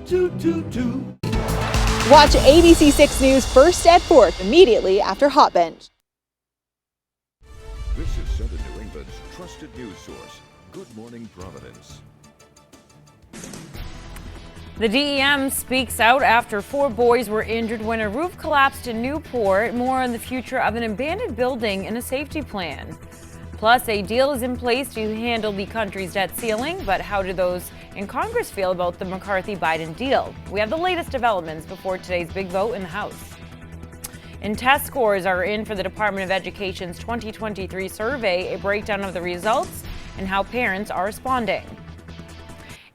222. Watch ABC 6 News first at 4 immediately after Hot Bench. This is Southern New England's trusted news source, Good Morning Providence. The DEM speaks out after 4 boys were injured when a roof collapsed in Newport. More on the future of an abandoned building and a safety plan. Plus, a deal is in place to handle the country's debt ceiling. But how do those in Congress feel about the McCarthy-Biden deal? We have the latest developments before today's big vote in the House. And test scores are in for the Department of Education's 2023 survey, a breakdown of the results and how parents are responding.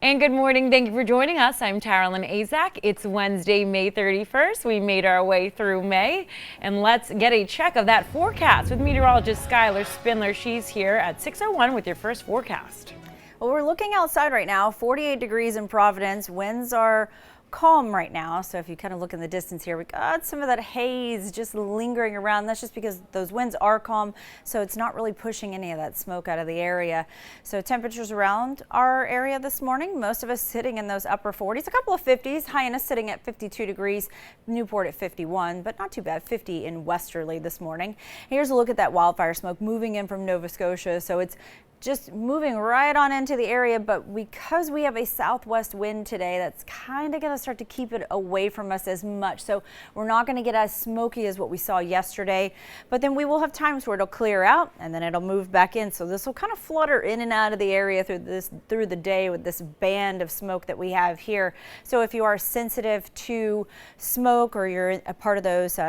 And good morning. Thank you for joining us. I'm Taralyn Azak. It's Wednesday, May 31st. We made our way through May, and let's get a check of that forecast with meteorologist Skylar Spindler. She's here at 6:01 with your first forecast. Well, we're looking outside right now, 48 degrees in Providence. Winds are calm right now. So if you kind of look in the distance here, we got some of that haze just lingering around. That's just because those winds are calm, so it's not really pushing any of that smoke out of the area. So temperatures around our area this morning, most of us sitting in those upper 40s, a couple of 50s, Hyannis sitting at 52 degrees, Newport at 51, but not too bad, 50 in Westerly this morning. Here's a look at that wildfire smoke moving in from Nova Scotia. So it's just moving right on into the area, but because we have a southwest wind today, that's kind of going to start to keep it away from us as much. So we're not going to get as smoky as what we saw yesterday, but then we will have times where it'll clear out and then it'll move back in. So this will kind of flutter in and out of the area through the day with this band of smoke that we have here. So if you are sensitive to smoke or you're a part of those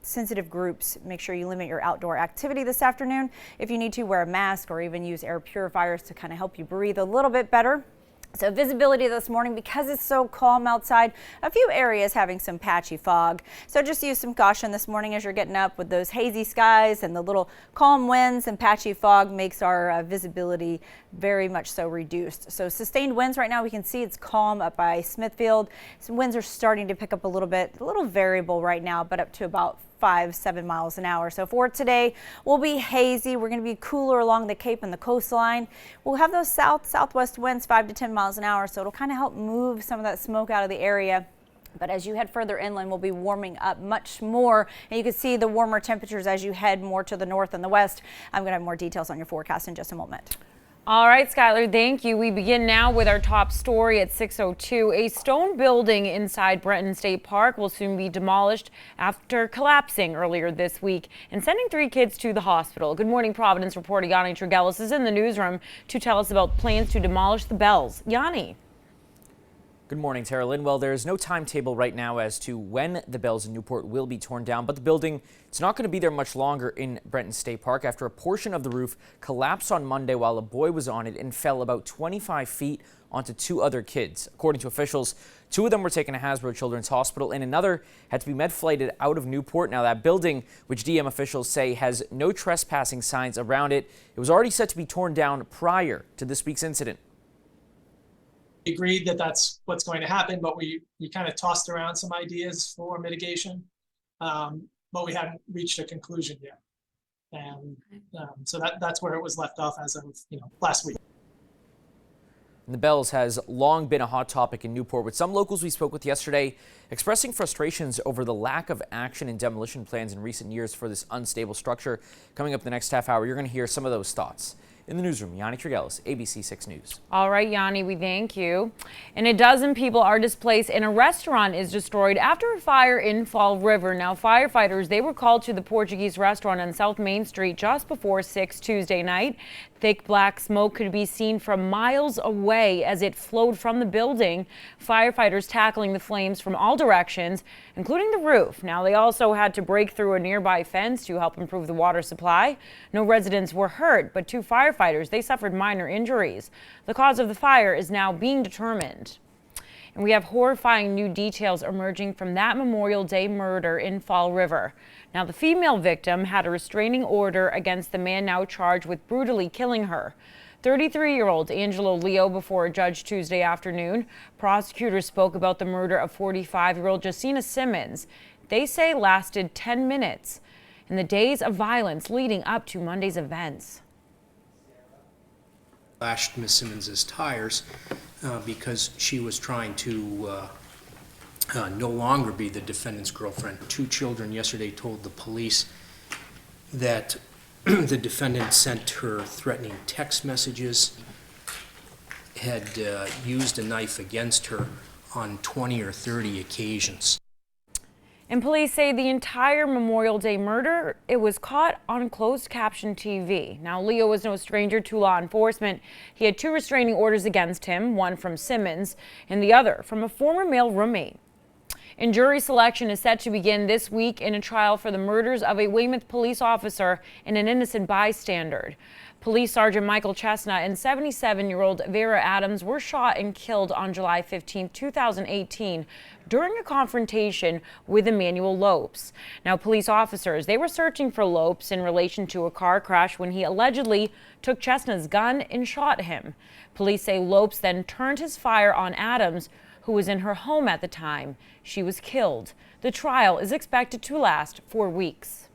sensitive groups, make sure you limit your outdoor activity this afternoon. If you need to, wear a mask or even use air purifiers to kind of help you breathe a little bit better. So visibility this morning, because it's so calm outside, a few areas having some patchy fog. So just use some caution this morning as you're getting up with those hazy skies, and the little calm winds and patchy fog makes our visibility very much so reduced. So sustained winds right now, we can see it's calm up by Smithfield. Some winds are starting to pick up a little bit, a little variable right now, but up to about 5-7 miles an hour. So for today, we'll be hazy. We're going to be cooler along the Cape and the coastline. We'll have those southwest winds 5 to 10 miles an hour. So it'll kind of help move some of that smoke out of the area. But as you head further inland, we'll be warming up much more. And you can see the warmer temperatures as you head more to the north and the west. I'm going to have more details on your forecast in just a moment. All right, Skylar, thank you. We begin now with our top story at 6:02. A stone building inside Brenton State Park will soon be demolished after collapsing earlier this week and sending 3 kids to the hospital. Good morning, Providence reporter Yanni Tregelis is in the newsroom to tell us about plans to demolish the Bells. Yanni. Good morning, Tara Lynn. Well, there is no timetable right now as to when the Bells in Newport will be torn down, but the building, it's not going to be there much longer in Brenton State Park after a portion of the roof collapsed on Monday while a boy was on it and fell about 25 feet onto 2 other kids. According to officials, 2 of them were taken to Hasbro Children's Hospital and another had to be med-flighted out of Newport. Now that building, which DM officials say has no trespassing signs around it, it was already set to be torn down prior to this week's incident. Agreed that that's what's going to happen, but we kind of tossed around some ideas for mitigation, but we hadn't reached a conclusion yet. And so that's where it was left off as of last week. The Bells has long been a hot topic in Newport, with some locals we spoke with yesterday expressing frustrations over the lack of action and demolition plans in recent years for this unstable structure. Coming up the next half hour, you're going to hear some of those thoughts. In the newsroom, Yanni Tregelis, ABC 6 News. All right, Yanni, we thank you. And a dozen people are displaced and a restaurant is destroyed after a fire in Fall River. Now, firefighters, they were called to the Portuguese restaurant on South Main Street just before 6 Tuesday night. Thick black smoke could be seen from miles away as it flowed from the building. Firefighters tackling the flames from all directions, including the roof. Now, they also had to break through a nearby fence to help improve the water supply. No residents were hurt, but 2 firefighters, they suffered minor injuries. The cause of the fire is now being determined. And we have horrifying new details emerging from that Memorial Day murder in Fall River. Now, the female victim had a restraining order against the man now charged with brutally killing her. 33-year-old Angelo Leo before a judge Tuesday afternoon. Prosecutors spoke about the murder of 45-year-old Jacina Simmons. They say lasted 10 minutes in the days of violence leading up to Monday's events. Slashed Miss Simmons's tires. because she was trying to no longer be the defendant's girlfriend. 2 children yesterday told the police that the defendant sent her threatening text messages, had used a knife against her on 20 or 30 occasions. And police say the entire Memorial Day murder, it was caught on closed caption TV. Now, Leo was no stranger to law enforcement. He had 2 restraining orders against him, one from Simmons and the other from a former male roommate. And jury selection is set to begin this week in a trial for the murders of a Weymouth police officer and an innocent bystander. Police Sergeant Michael Chestnut and 77-year-old Vera Adams were shot and killed on July 15, 2018 during a confrontation with Emmanuel Lopes. Now, police officers, they were searching for Lopes in relation to a car crash when he allegedly took Chestnut's gun and shot him. Police say Lopes then turned his fire on Adams, who was in her home at the time. She was killed. The trial is expected to last 4 weeks.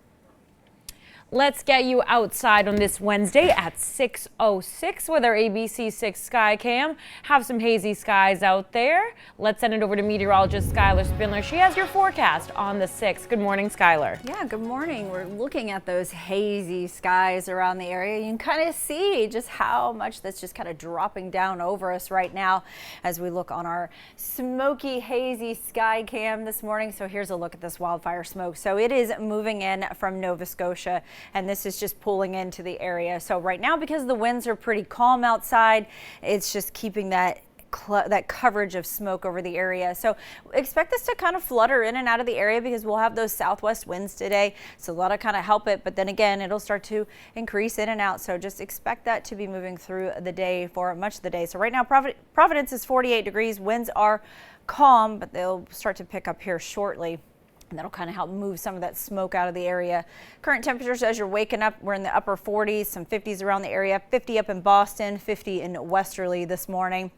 Let's get you outside on this Wednesday at 6:06 with our ABC6 Sky Cam. Have some hazy skies out there. Let's send it over to meteorologist Skylar Spindler. She has your forecast on the 6th. Good morning, Skylar. Yeah, good morning. We're looking at those hazy skies around the area. You can kind of see just how much that's just kind of dropping down over us right now as we look on our smoky, hazy sky cam this morning. So here's a look at this wildfire smoke. So it is moving in from Nova Scotia, and this is just pulling into the area. So right now, because the winds are pretty calm outside, it's just keeping that coverage of smoke over the area. So expect this to kind of flutter in and out of the area because we'll have those southwest winds today. So that'll kind of help it, but then again, it'll start to increase in and out. So just expect that to be moving through the day for much of the day. So right now, Providence is 48 degrees. Winds are calm, but they'll start to pick up here shortly. And that'll kind of help move some of that smoke out of the area. Current temperatures as you're waking up, we're in the upper 40s, some 50s around the area, 50 up in Boston, 50 in Westerly this morning.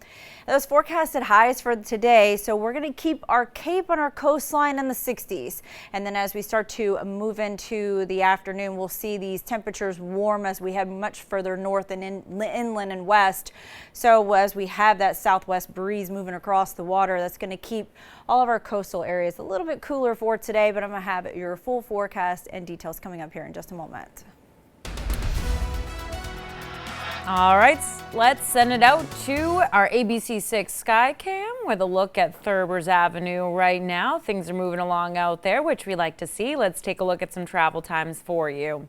Those forecasted highs for today, so we're going to keep our Cape on our coastline in the 60s. And then as we start to move into the afternoon, we'll see these temperatures warm as we head much further north and inland and west. So as we have that southwest breeze moving across the water, that's going to keep all of our coastal areas a little bit cooler for today, but I'm going to have your full forecast and details coming up here in just a moment. All right, let's send it out to our ABC6 Sky Cam with a look at Thurbers Avenue right now. Things are moving along out there, which we like to see. Let's take a look at some travel times for you.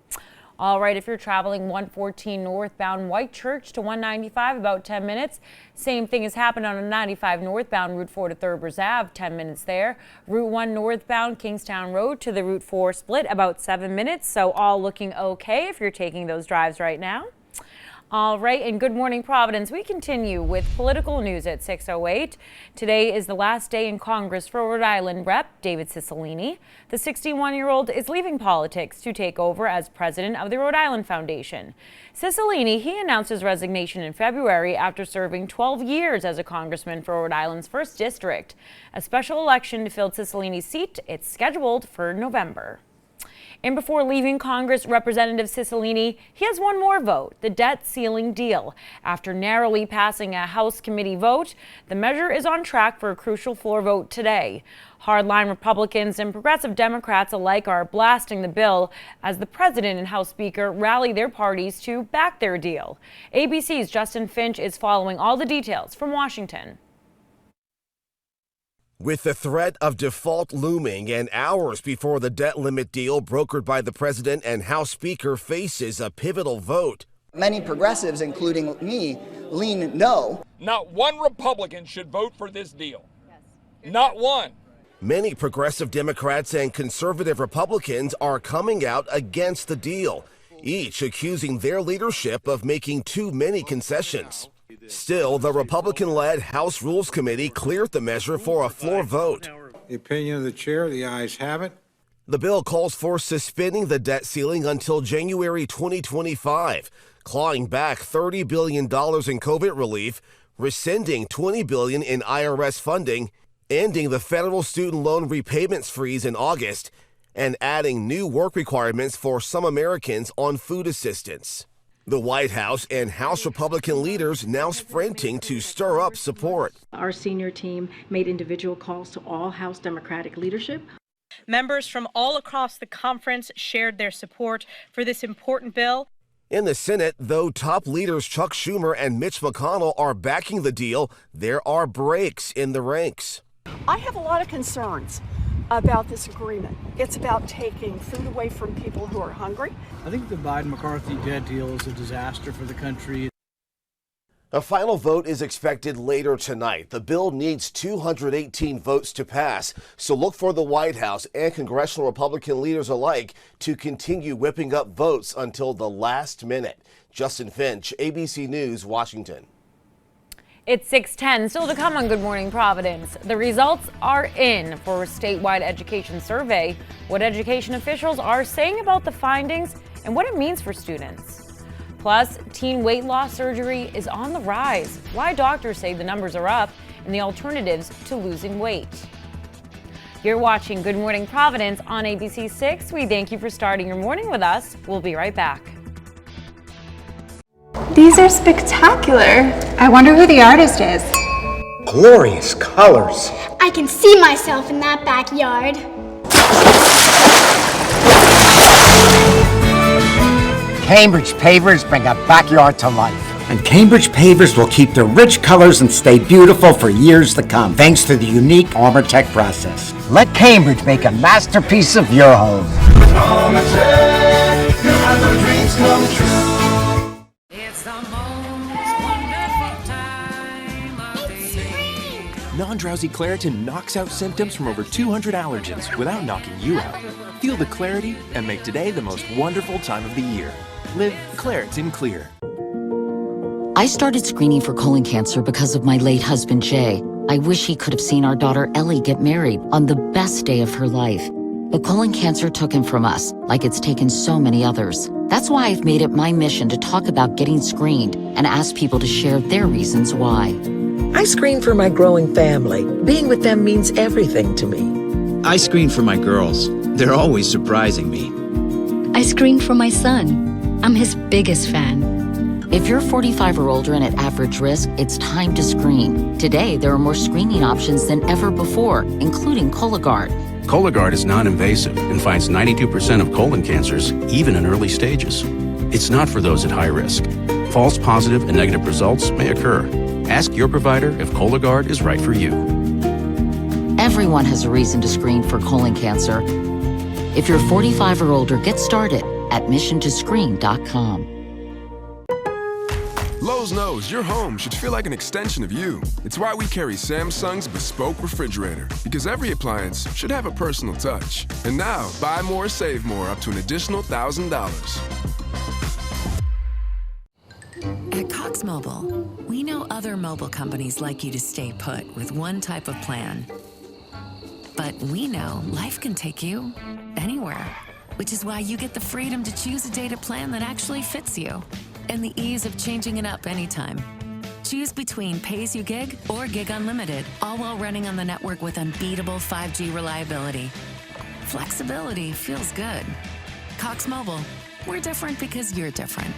All right, if you're traveling 114 northbound Whitechurch to 195, about 10 minutes. Same thing has happened on a 95 northbound Route 4 to Thurbers Ave, 10 minutes there. Route 1 northbound Kingstown Road to the Route 4 split, about 7 minutes. So all looking okay if you're taking those drives right now. All right, and good morning, Providence. We continue with political news at 6:08. Today is the last day in Congress for Rhode Island Rep. David Cicilline. The 61-year-old is leaving politics to take over as president of the Rhode Island Foundation. Cicilline, he announced his resignation in February after serving 12 years as a congressman for Rhode Island's 1st District. A special election to fill Cicilline's seat, it's scheduled for November. And before leaving Congress, Representative Cicilline, he has one more vote, the debt ceiling deal. After narrowly passing a House committee vote, the measure is on track for a crucial floor vote today. Hardline Republicans and progressive Democrats alike are blasting the bill as the president and House Speaker rally their parties to back their deal. ABC's Justin Finch is following all the details from Washington. With the threat of default looming and hours before the debt limit deal brokered by the president and House Speaker faces a pivotal vote. Many progressives, including me, lean no. Not one Republican should vote for this deal. Not one. Many progressive Democrats and conservative Republicans are coming out against the deal, each accusing their leadership of making too many concessions. Still, the Republican-led House Rules Committee cleared the measure for a floor vote. The opinion of the chair, the ayes have it. The bill calls for suspending the debt ceiling until January 2025, clawing back $30 billion in COVID relief, rescinding $20 billion in IRS funding, ending the federal student loan repayments freeze in August, and adding new work requirements for some Americans on food assistance. The White House and House Republican leaders now sprinting to stir up support. Our senior team made individual calls to all House Democratic leadership. Members from all across the conference shared their support for this important bill. In the Senate, though top leaders Chuck Schumer and Mitch McConnell are backing the deal, there are breaks in the ranks. I have a lot of concerns about this agreement. It's about taking food away from people who are hungry. I think the Biden-McCarthy debt deal is a disaster for the country. A final vote is expected later tonight. The bill needs 218 votes to pass, so look for the White House and congressional Republican leaders alike to continue whipping up votes until the last minute. Justin Finch, ABC News, Washington. It's 6:10. Still to come on Good Morning Providence. The results are in for a statewide education survey, what education officials are saying about the findings and what it means for students. Plus, teen weight loss surgery is on the rise, why doctors say the numbers are up, and the alternatives to losing weight. You're watching Good Morning Providence on ABC 6. We thank you for starting your morning with us. We'll be right back. These are spectacular. I wonder who the artist is. Glorious colors. I can see myself in that backyard. Cambridge pavers bring a backyard to life. And Cambridge pavers will keep their rich colors and stay beautiful for years to come, thanks to the unique Armortech process. Let Cambridge make a masterpiece of your home. With Armortech, you'll have your dreams come true. Non-drowsy Claritin knocks out symptoms from over 200 allergens without knocking you out. Feel the clarity and make today the most wonderful time of the year. Live Claritin Clear. I started screening for colon cancer because of my late husband, Jay. I wish he could have seen our daughter, Ellie, get married on the best day of her life. But colon cancer took him from us, like it's taken so many others. That's why I've made it my mission to talk about getting screened and ask people to share their reasons why. I screen for my growing family. Being with them means everything to me. I screen for my girls. They're always surprising me. I screen for my son. I'm his biggest fan. If you're 45 or older and at average risk, it's time to screen. Today, there are more screening options than ever before, including Cologuard. Cologuard is non-invasive and finds 92% of colon cancers, even in early stages. It's not for those at high risk. False positive and negative results may occur. Ask your provider if Cologuard is right for you. Everyone has a reason to screen for colon cancer. If you're 45 or older, get started at missiontoscreen.com. Lowe's knows your home should feel like an extension of you. It's why we carry Samsung's bespoke refrigerator, because every appliance should have a personal touch. And now, buy more, save more, up to an additional $1,000. At Cox Mobile, we know other mobile companies like you to stay put with one type of plan. But we know life can take you anywhere, which is why you get the freedom to choose a data plan that actually fits you and the ease of changing it up anytime. Choose between pay-as-you-gig or gig unlimited, all while running on the network with unbeatable 5G reliability. Flexibility feels good. Cox Mobile, we're different because you're different.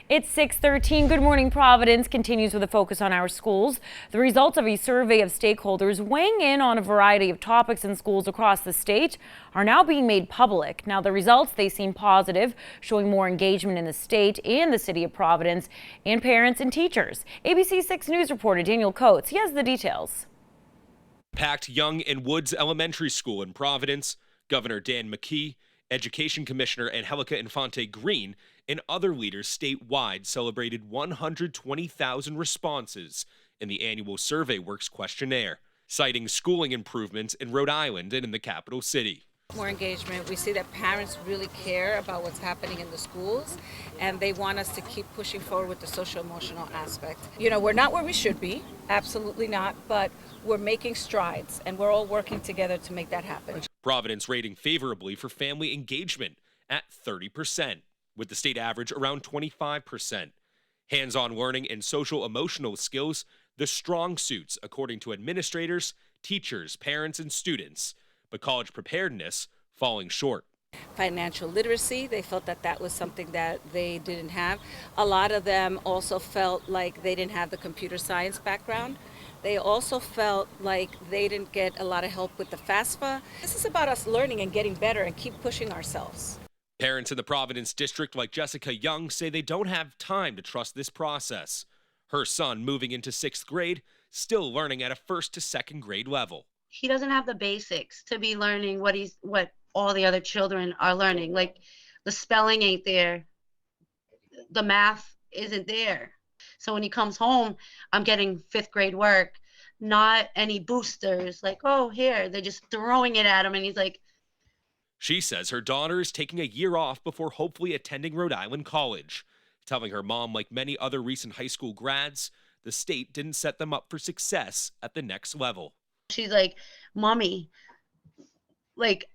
It's 6:13. Good Morning Providence continues with a focus on our schools. The results of a survey of stakeholders weighing in on a variety of topics in schools across the state are now being made public. Now, the results, they seem positive, showing more engagement in the state and the city of Providence and parents and teachers. ABC 6 News reporter Daniel Coates, he has the details. Packed Young and Woods Elementary School in Providence, Governor Dan McKee, Education Commissioner Angelica Infante Green, and other leaders statewide celebrated 120,000 responses in the annual Survey Works questionnaire, citing schooling improvements in Rhode Island and in the capital city. More engagement. We see that parents really care about what's happening in the schools, and they want us to keep pushing forward with the social-emotional aspect. You know, we're not where we should be, absolutely not, but we're making strides, and we're all working together to make that happen. Providence rating favorably for family engagement at 30%, with the state average around 25%. Hands-on learning and social-emotional skills, the strong suits, according to administrators, teachers, parents, and students, but college preparedness falling short. Financial literacy, they felt that that was something that they didn't have. A lot of them also felt like they didn't have the computer science background. They also felt like they didn't get a lot of help with the FAFSA. This is about us learning and getting better and keep pushing ourselves. Parents in the Providence district like Jessica Young say they don't have time to trust this process. Her son, moving into 6th grade, still learning at a 1st to 2nd grade level. He doesn't have the basics to be learning what all the other children are learning. Like the spelling ain't there, the math isn't there. So when he comes home, I'm getting 5th grade work, not any boosters, like, oh, here, they're just throwing it at him. And he's like. She says her daughter is taking a year off before hopefully attending Rhode Island College, telling her mom, like many other recent high school grads, the state didn't set them up for success at the next level. She's like, Mommy, like,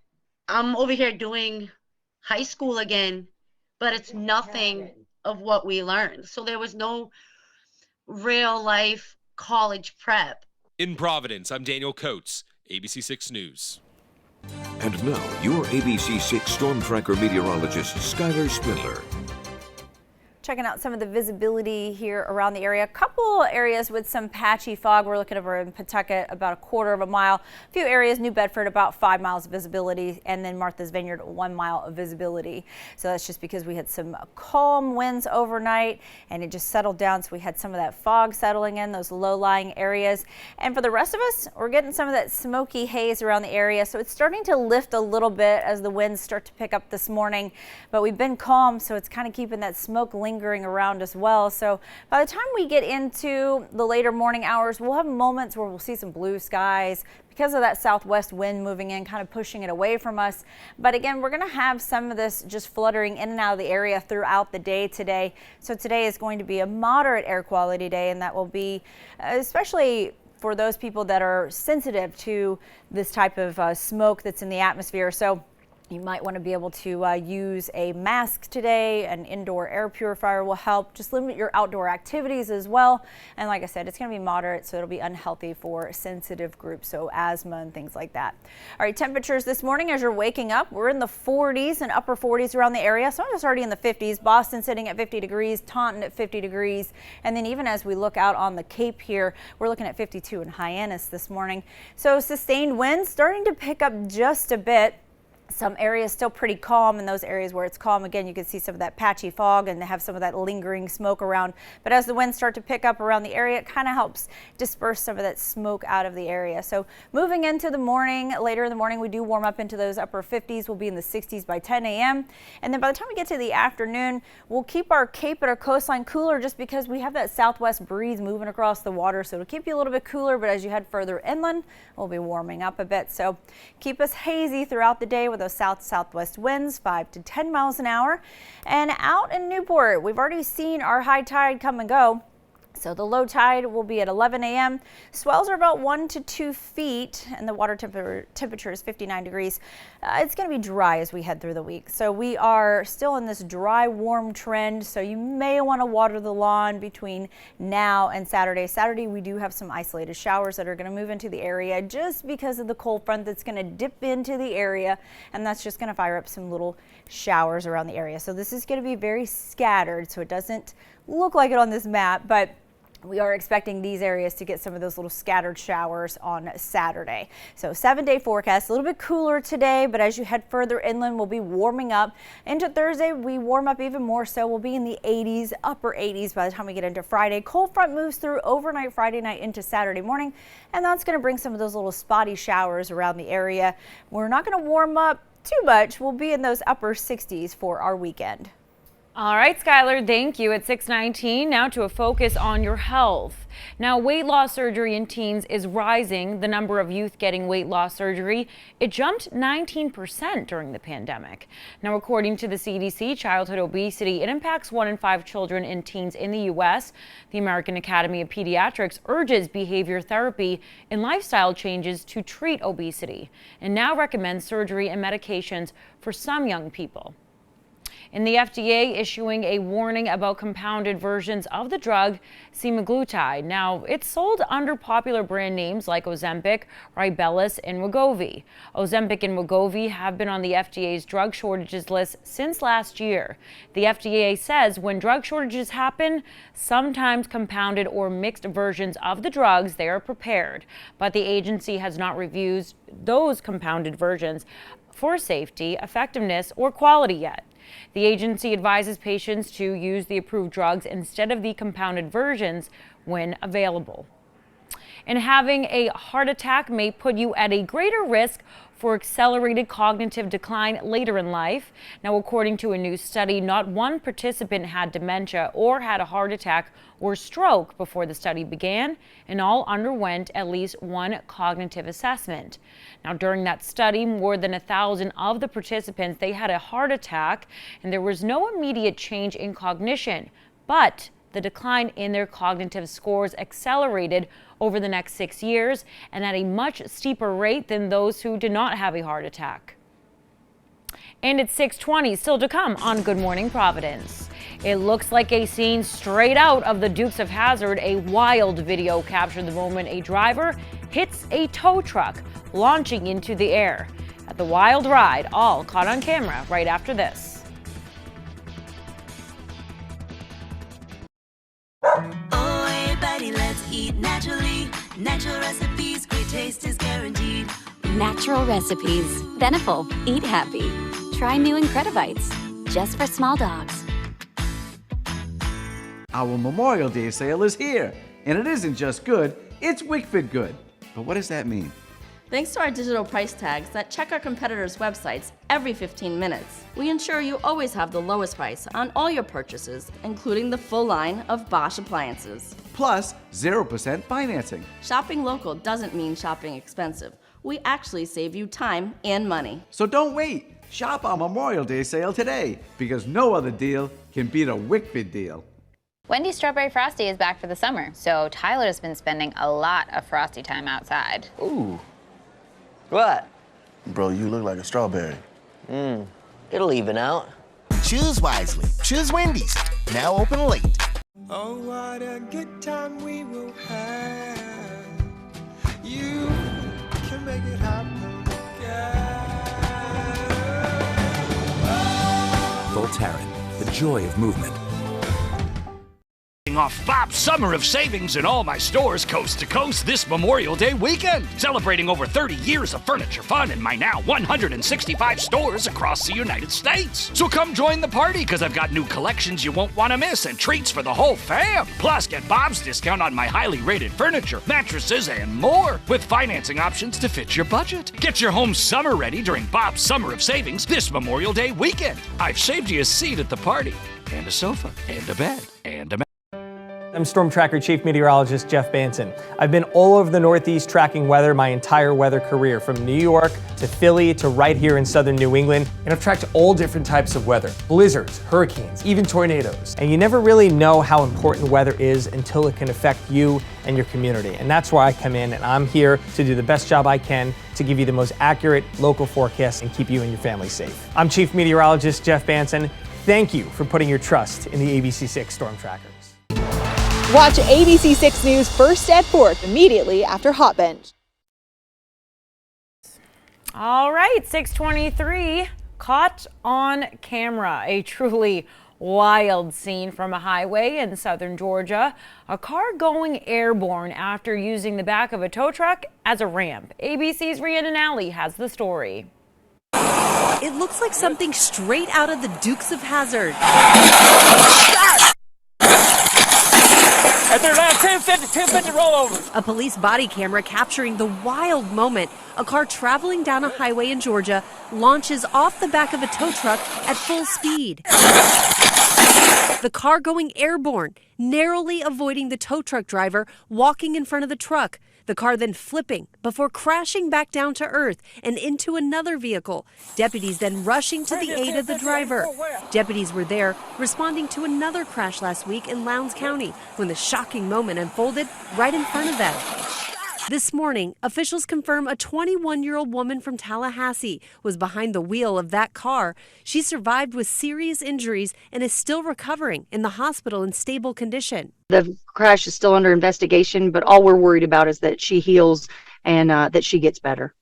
I'm over here doing high school again, but it's nothing of what we learned. So there was no real life college prep. In Providence, I'm Daniel Coates, ABC 6 News. And now, your ABC 6 Storm Tracker meteorologist, Skylar Spindler. Checking out some of the visibility here around the area. A couple areas with some patchy fog. We're looking over in Pawtucket about 1/4 mile. A few areas, New Bedford, about 5 miles of visibility, and then Martha's Vineyard, 1 mile of visibility. So that's just because we had some calm winds overnight and it just settled down. So we had some of that fog settling in those low-lying areas. And for the rest of us, we're getting some of that smoky haze around the area. So it's starting to lift a little bit as the winds start to pick up this morning. But we've been calm, so it's kind of keeping that smoke lingering around as well. So by the time we get into the later morning hours, we'll have moments where we'll see some blue skies because of that southwest wind moving in, kind of pushing it away from us. But again, we're going to have some of this just fluttering in and out of the area throughout the day today. So today is going to be a moderate air quality day, and that will be especially for those people that are sensitive to this type of smoke that's in the atmosphere. So you might want to be able to use a mask today. An indoor air purifier will help. Just limit your outdoor activities as well. And like I said, it's going to be moderate, so it'll be unhealthy for sensitive groups, so asthma and things like that. All right, temperatures this morning as you're waking up, we're in the 40s and upper 40s around the area. Some of us already in the 50s. Boston sitting at 50 degrees, Taunton at 50 degrees. And then even as we look out on the Cape here, we're looking at 52 in Hyannis this morning. So sustained winds starting to pick up just a bit. Some areas still pretty calm. In those areas where it's calm, again, you can see some of that patchy fog and they have some of that lingering smoke around. But as the winds start to pick up around the area, it kind of helps disperse some of that smoke out of the area. So moving into the morning, later in the morning, we do warm up into those upper 50s. We'll be in the 60s by 10 a.m. And then by the time we get to the afternoon, we'll keep our Cape and our coastline cooler just because we have that southwest breeze moving across the water. So it'll keep you a little bit cooler, but as you head further inland, we'll be warming up a bit. So keep us hazy throughout the day with those south-southwest winds, 5 to 10 miles an hour. And out in Newport, we've already seen our high tide come and go. So the low tide will be at 11 a.m. Swells are about 1 to 2 feet, and the water temperature is 59 degrees. It's going to be dry as we head through the week. So we are still in this dry, warm trend. So you may want to water the lawn between now and Saturday. Saturday, we do have some isolated showers that are going to move into the area just because of the cold front that's going to dip into the area, and that's just going to fire up some little showers around the area. So this is going to be very scattered, so it doesn't look like it on this map, but we are expecting these areas to get some of those little scattered showers on Saturday. So 7-day forecast, a little bit cooler today, but as you head further inland, we'll be warming up. Into Thursday, we warm up even more so. We'll be in the 80s, upper 80s by the time we get into Friday. Cold front moves through overnight Friday night into Saturday morning, and that's going to bring some of those little spotty showers around the area. We're not going to warm up too much. We'll be in those upper 60s for our weekend. All right, Skylar, thank you. At 6:19, now to a focus on your health. Now, weight loss surgery in teens is rising. The number of youth getting weight loss surgery, it jumped 19% during the pandemic. Now, according to the CDC, childhood obesity, it impacts 1 in 5 children and teens in the U.S. The American Academy of Pediatrics urges behavior therapy and lifestyle changes to treat obesity, and now recommends surgery and medications for some young people. And the FDA issuing a warning about compounded versions of the drug semaglutide. Now, it's sold under popular brand names like Ozempic, Rybelsus, and Wegovy. Ozempic and Wegovy have been on the FDA's drug shortages list since last year. The FDA says when drug shortages happen, sometimes compounded or mixed versions of the drugs, they are prepared. But the agency has not reviewed those compounded versions for safety, effectiveness, or quality yet. The agency advises patients to use the approved drugs instead of the compounded versions when available. And having a heart attack may put you at a greater risk for accelerated cognitive decline later in life. Now, according to a new study, not one participant had dementia or had a heart attack or stroke before the study began, and all underwent at least one cognitive assessment. Now, during that study, more than 1,000 of the participants, they had a heart attack, and there was no immediate change in cognition, but the decline in their cognitive scores accelerated over the next 6 years and at a much steeper rate than those who did not have a heart attack. And it's 6:20, still to come on Good Morning Providence. It looks like a scene straight out of the Dukes of Hazzard. A wild video captured the moment a driver hits a tow truck launching into the air. At the wild ride, all caught on camera right after this. Oh, everybody, let's eat naturally. Natural recipes, great taste is guaranteed. Natural recipes. Beneful. Eat happy. Try new Incredibites. Just for small dogs. Our Memorial Day sale is here. And it isn't just good, it's WickFit good. But what does that mean? Thanks to our digital price tags that check our competitors' websites every 15 minutes, we ensure you always have the lowest price on all your purchases, including the full line of Bosch appliances. Plus 0% financing. Shopping local doesn't mean shopping expensive. We actually save you time and money. So don't wait. Shop our Memorial Day sale today, because no other deal can beat a WickFit deal. Wendy's Strawberry Frosty is back for the summer, so Tyler's been spending a lot of Frosty time outside. Ooh. What? Bro, you look like a strawberry. It'll even out. Choose wisely. Choose Wendy's. Now open late. Oh, what a good time we will have. You can make it happen, girl. Voltaren, the joy of movement. Off Bob's Summer of Savings in all my stores coast to coast this Memorial Day weekend. Celebrating over 30 years of furniture fun in my now 165 stores across the United States. So come join the party, because I've got new collections you won't want to miss and treats for the whole fam. Plus, get Bob's discount on my highly rated furniture, mattresses, and more, with financing options to fit your budget. Get your home summer ready during Bob's Summer of Savings this Memorial Day weekend. I've saved you a seat at the party, and a sofa, and a bed, and a I'm Storm Tracker Chief Meteorologist Jeff Banson. I've been all over the Northeast tracking weather my entire weather career, from New York to Philly to right here in southern New England. And I've tracked all different types of weather, blizzards, hurricanes, even tornadoes. And you never really know how important weather is until it can affect you and your community. And that's why I come in, and I'm here to do the best job I can to give you the most accurate local forecasts and keep you and your family safe. I'm Chief Meteorologist Jeff Banson. Thank you for putting your trust in the ABC6 Storm Trackers. Watch ABC 6 News first at 4th immediately after Hot Bench. All right, 6:23, caught on camera. A truly wild scene from a highway in southern Georgia. A car going airborne after using the back of a tow truck as a ramp. ABC's Rhiannon Alley has the story. It looks like something straight out of the Dukes of Hazzard. At their last 1050 rollover. A police body camera capturing the wild moment. A car traveling down a highway in Georgia launches off the back of a tow truck at full speed. The car going airborne, narrowly avoiding the tow truck driver walking in front of the truck. The car then flipping before crashing back down to earth and into another vehicle. Deputies then rushing to the aid of the driver. Deputies were there responding to another crash last week in Lowndes County when the shocking moment unfolded right in front of them. This morning, officials confirm a 21-year-old woman from Tallahassee was behind the wheel of that car. She survived with serious injuries and is still recovering in the hospital in stable condition. The crash is still under investigation, but all we're worried about is that she heals and that she gets better.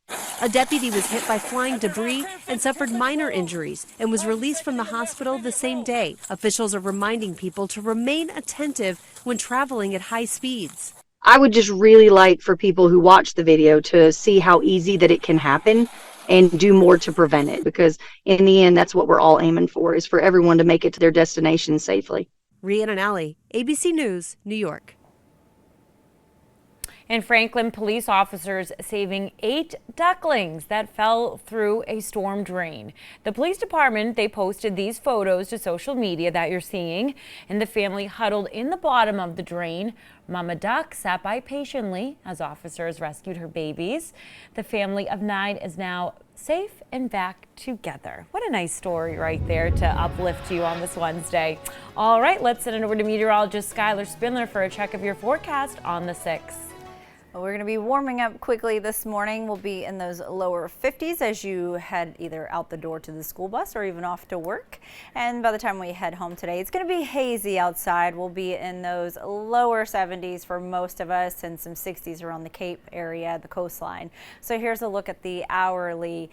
A deputy was hit by flying debris and suffered minor injuries and was released from the hospital the same day. Officials are reminding people to remain attentive when traveling at high speeds. I would just really like for people who watch the video to see how easy that it can happen and do more to prevent it, because in the end, that's what we're all aiming for, is for everyone to make it to their destination safely. Rhiannon Alley, ABC News, New York. In Franklin, police officers saving 8 ducklings that fell through a storm drain. The police department, they posted these photos to social media that you're seeing, and the family huddled in the bottom of the drain. Mama Duck sat by patiently as officers rescued her babies. The family of 9 is now safe and back together. What a nice story right there to uplift you on this Wednesday. All right, let's send it over to meteorologist Skylar Spindler for a check of your forecast on the 6th. Well, we're going to be warming up quickly this morning. We'll be in those lower 50s as you head either out the door to the school bus or even off to work. And by the time we head home today, it's going to be hazy outside. We'll be in those lower 70s for most of us and some 60s around the Cape area, the coastline. So here's a look at the hourly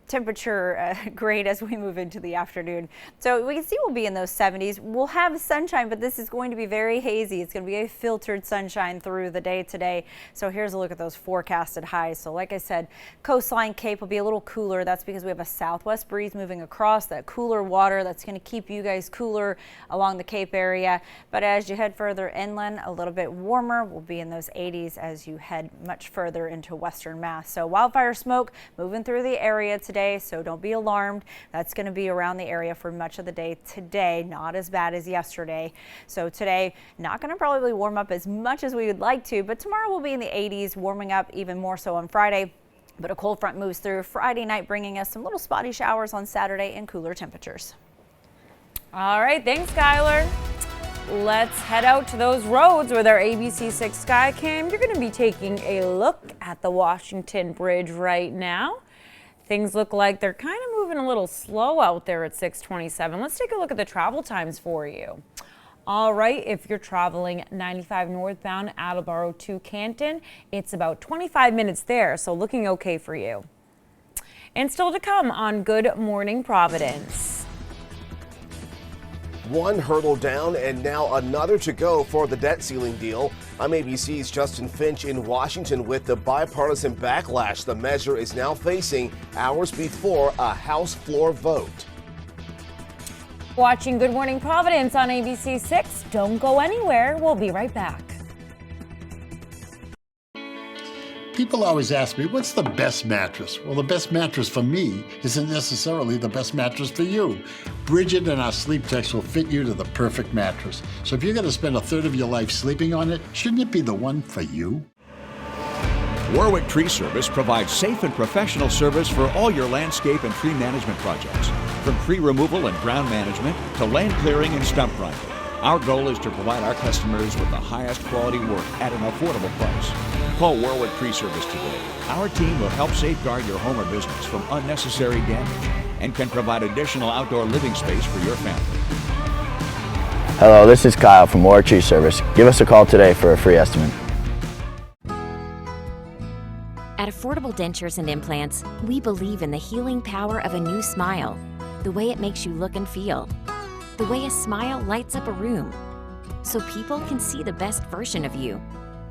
temperature grade as we move into the afternoon. So we can see we'll be in those 70s. We'll have sunshine, but this is going to be very hazy. It's going to be a filtered sunshine through the day today. So here's a look at those forecasted highs. So like I said, coastline Cape will be a little cooler. That's because we have a southwest breeze moving across, that cooler water that's going to keep you guys cooler along the Cape area. But as you head further inland, a little bit warmer. We'll be in those 80s as you head much further into western Mass. So wildfire smoke moving through the area today, so don't be alarmed. That's going to be around the area for much of the day today, not as bad as yesterday. So today, not going to probably warm up as much as we would like to, but tomorrow we'll be in the 80s, warming up even more so on Friday. But a cold front moves through Friday night, bringing us some little spotty showers on Saturday and cooler temperatures. All right, thanks, Skylar. Let's head out to those roads with our ABC6 Skycam. You're going to be taking a look at the Washington Bridge right now. Things look like they're kind of moving a little slow out there at 627. Let's take a look at the travel times for you. All right, if you're traveling 95 northbound Attleboro to Canton, it's about 25 minutes there, so looking okay for you. And still to come on Good Morning Providence. One hurdle down and now another to go for the debt ceiling deal. I'm ABC's Justin Finch in Washington with the bipartisan backlash the measure is now facing hours before a House floor vote. Watching Good Morning Providence on ABC 6. Don't go anywhere. We'll be right back. People always ask me, what's the best mattress? Well, the best mattress for me isn't necessarily the best mattress for you. Bridget and our Sleep Techs will fit you to the perfect mattress. So if you're going to spend a third of your life sleeping on it, shouldn't it be the one for you? Warwick Tree Service provides safe and professional service for all your landscape and tree management projects. From tree removal and ground management to land clearing and stump grinding. Our goal is to provide our customers with the highest quality work at an affordable price. Call Warwick Tree Service today. Our team will help safeguard your home or business from unnecessary damage and can provide additional outdoor living space for your family. Hello, this is Kyle from Warwick Tree Service. Give us a call today for a free estimate. At Affordable Dentures and Implants, we believe in the healing power of a new smile, the way it makes you look and feel, the way a smile lights up a room, so people can see the best version of you,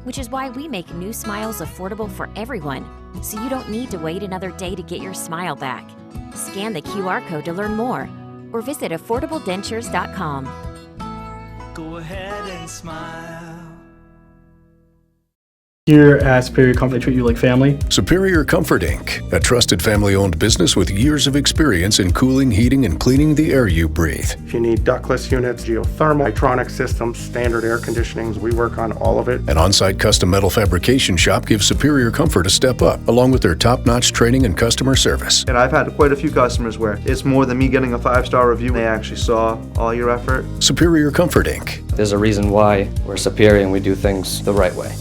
which is why we make new smiles affordable for everyone, so you don't need to wait another day to get your smile back. Scan the QR code to learn more, or visit affordabledentures.com. Go ahead and smile. Here at Superior Comfort, they treat you like family. Superior Comfort Inc., a trusted family-owned business with years of experience in cooling, heating, and cleaning the air you breathe. If you need ductless units, geothermal, electronic systems, standard air conditionings, we work on all of it. An on-site custom metal fabrication shop gives Superior Comfort a step up, along with their top-notch training and customer service. And I've had quite a few customers where it's more than me getting a 5-star review. They actually saw all your effort. Superior Comfort Inc. There's a reason why we're superior and we do things the right way.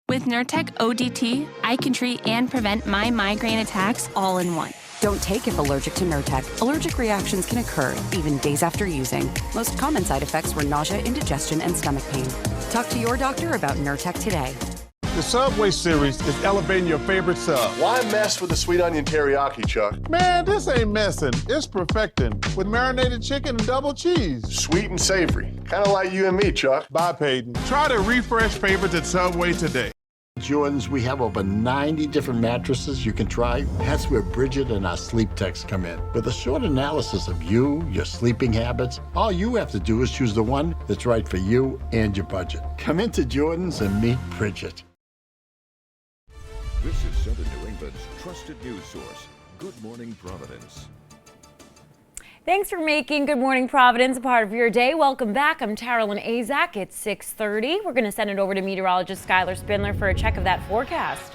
With Nurtec ODT, I can treat and prevent my migraine attacks all in one. Don't take if allergic to Nurtec. Allergic reactions can occur, even days after using. Most common side effects were nausea, indigestion, and stomach pain. Talk to your doctor about Nurtec today. The Subway series is elevating your favorite sub. Why mess with the sweet onion teriyaki, Chuck? Man, this ain't messing. It's perfecting with marinated chicken and double cheese. Sweet and savory. Kind of like you and me, Chuck. Bye, Peyton. Try the refresh favorites at Subway today. Jordans, we have over 90 different mattresses you can try. That's where Bridget and our sleep techs come in. With a short analysis of you, your sleeping habits, all you have to do is choose the one that's right for you and your budget. Come into Jordans and meet Bridget. This is Southern New England's trusted news source, Good Morning Providence. Thanks for making Good Morning Providence a part of your day. Welcome back. I'm Taralyn Azak. It's 6:30. We're going to send it over to meteorologist Skylar Spindler for a check of that forecast.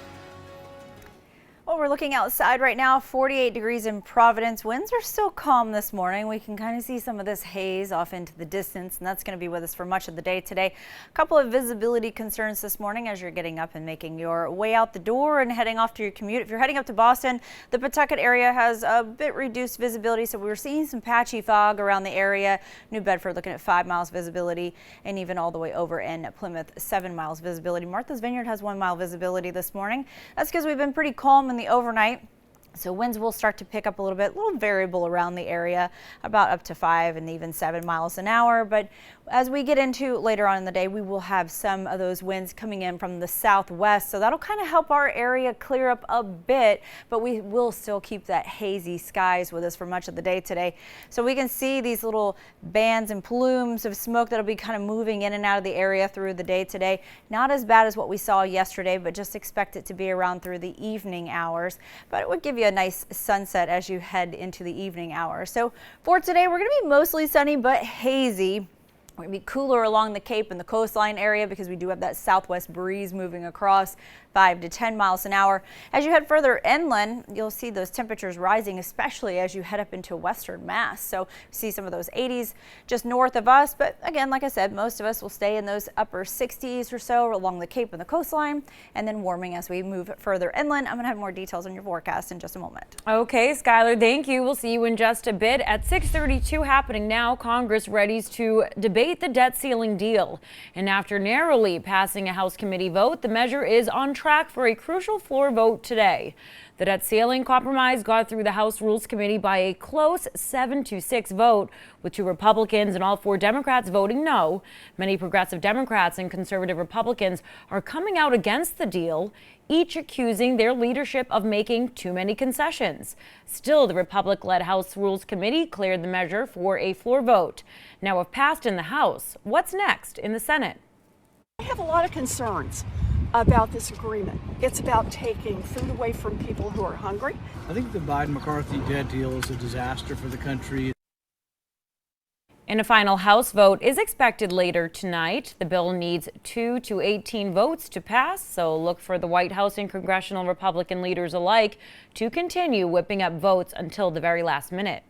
Well, we're looking outside right now, 48 degrees in Providence. Winds are still calm this morning. We can kind of see some of this haze off into the distance, and that's going to be with us for much of the day today. A couple of visibility concerns this morning as you're getting up and making your way out the door and heading off to your commute. If you're heading up to Boston, the Pawtucket area has a bit reduced visibility, so we're seeing some patchy fog around the area. New Bedford looking at 5 miles visibility, and even all the way over in Plymouth, 7 miles visibility. Martha's Vineyard has 1 mile visibility this morning. That's because we've been pretty calm in the overnight. So winds will start to pick up a little variable around the area, about up to 5 and even 7 miles an hour. But as we get into later on in the day, we will have some of those winds coming in from the southwest. So that'll kind of help our area clear up a bit, but we will still keep that hazy skies with us for much of the day today. So we can see these little bands and plumes of smoke that'll be kind of moving in and out of the area through the day today. Not as bad as what we saw yesterday, but just expect it to be around through the evening hours. But it would give you a nice sunset as you head into the evening hours. So for today, we're going to be mostly sunny but hazy. We're going to be cooler along the Cape and the coastline area because we do have that southwest breeze moving across, 5 to 10 miles an hour. As you head further inland, you'll see those temperatures rising, especially as you head up into western Mass. So see some of those 80s just north of us. But again, like I said, most of us will stay in those upper 60s or so along the Cape and the coastline, and then warming as we move further inland. I'm going to have more details on your forecast in just a moment. Okay, Skylar, thank you. We'll see you in just a bit. At 6:32 happening now, Congress readies to debate the debt ceiling deal. And after narrowly passing a House committee vote, the measure is on track for a crucial floor vote today. The debt ceiling compromise got through the House Rules Committee by a close 7-6 vote, with 2 Republicans and all 4 Democrats voting no. Many progressive Democrats and conservative Republicans are coming out against the deal, each accusing their leadership of making too many concessions. Still, the Republican-led House Rules Committee cleared the measure for a floor vote. Now, if passed in the House, what's next in the Senate? I have a lot of concerns about this agreement. It's about taking food away from people who are hungry. I think the Biden-McCarthy debt deal is a disaster for the country. And a final House vote is expected later tonight. The bill needs 2 to 18 votes to pass, so look for the White House and congressional Republican leaders alike to continue whipping up votes until the very last minute.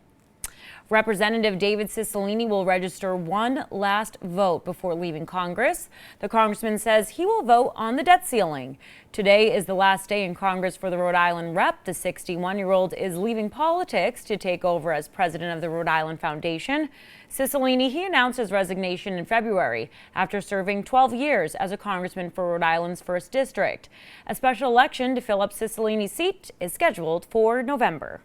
Representative David Cicilline will register one last vote before leaving Congress. The congressman says he will vote on the debt ceiling. Today is the last day in Congress for the Rhode Island rep. The 61-year-old is leaving politics to take over as president of the Rhode Island Foundation. Cicilline, he announced his resignation in February after serving 12 years as a congressman for Rhode Island's 1st District. A special election to fill up Cicilline's seat is scheduled for November.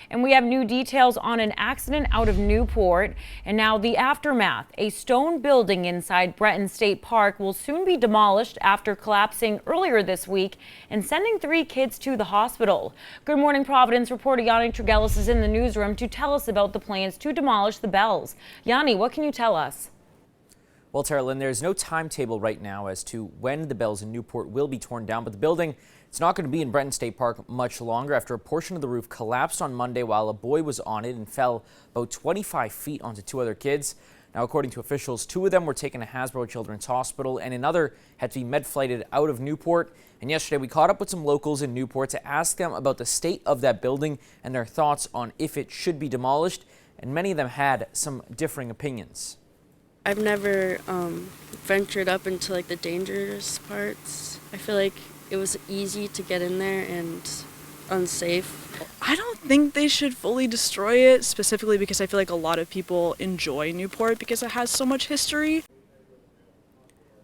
And we have new details on an accident out of Newport. And now the aftermath. A stone building inside Breton State Park will soon be demolished after collapsing earlier this week and sending 3 kids to the hospital. Good Morning Providence reporter Yanni Tregelis is in the newsroom to tell us about the plans to demolish the bells. Yanni, what can you tell us? Well, Taralyn, there's no timetable right now as to when the bells in Newport will be torn down, but the building it's not going to be in Breton State Park much longer after a portion of the roof collapsed on Monday while a boy was on it and fell about 25 feet onto 2 other kids. Now, according to officials, 2 of them were taken to Hasbro Children's Hospital and another had to be med-flighted out of Newport. And yesterday we caught up with some locals in Newport to ask them about the state of that building and their thoughts on if it should be demolished. And many of them had some differing opinions. I've never ventured up into like the dangerous parts. I feel like it was easy to get in there and unsafe. I don't think they should fully destroy it, specifically because I feel like a lot of people enjoy Newport because it has so much history.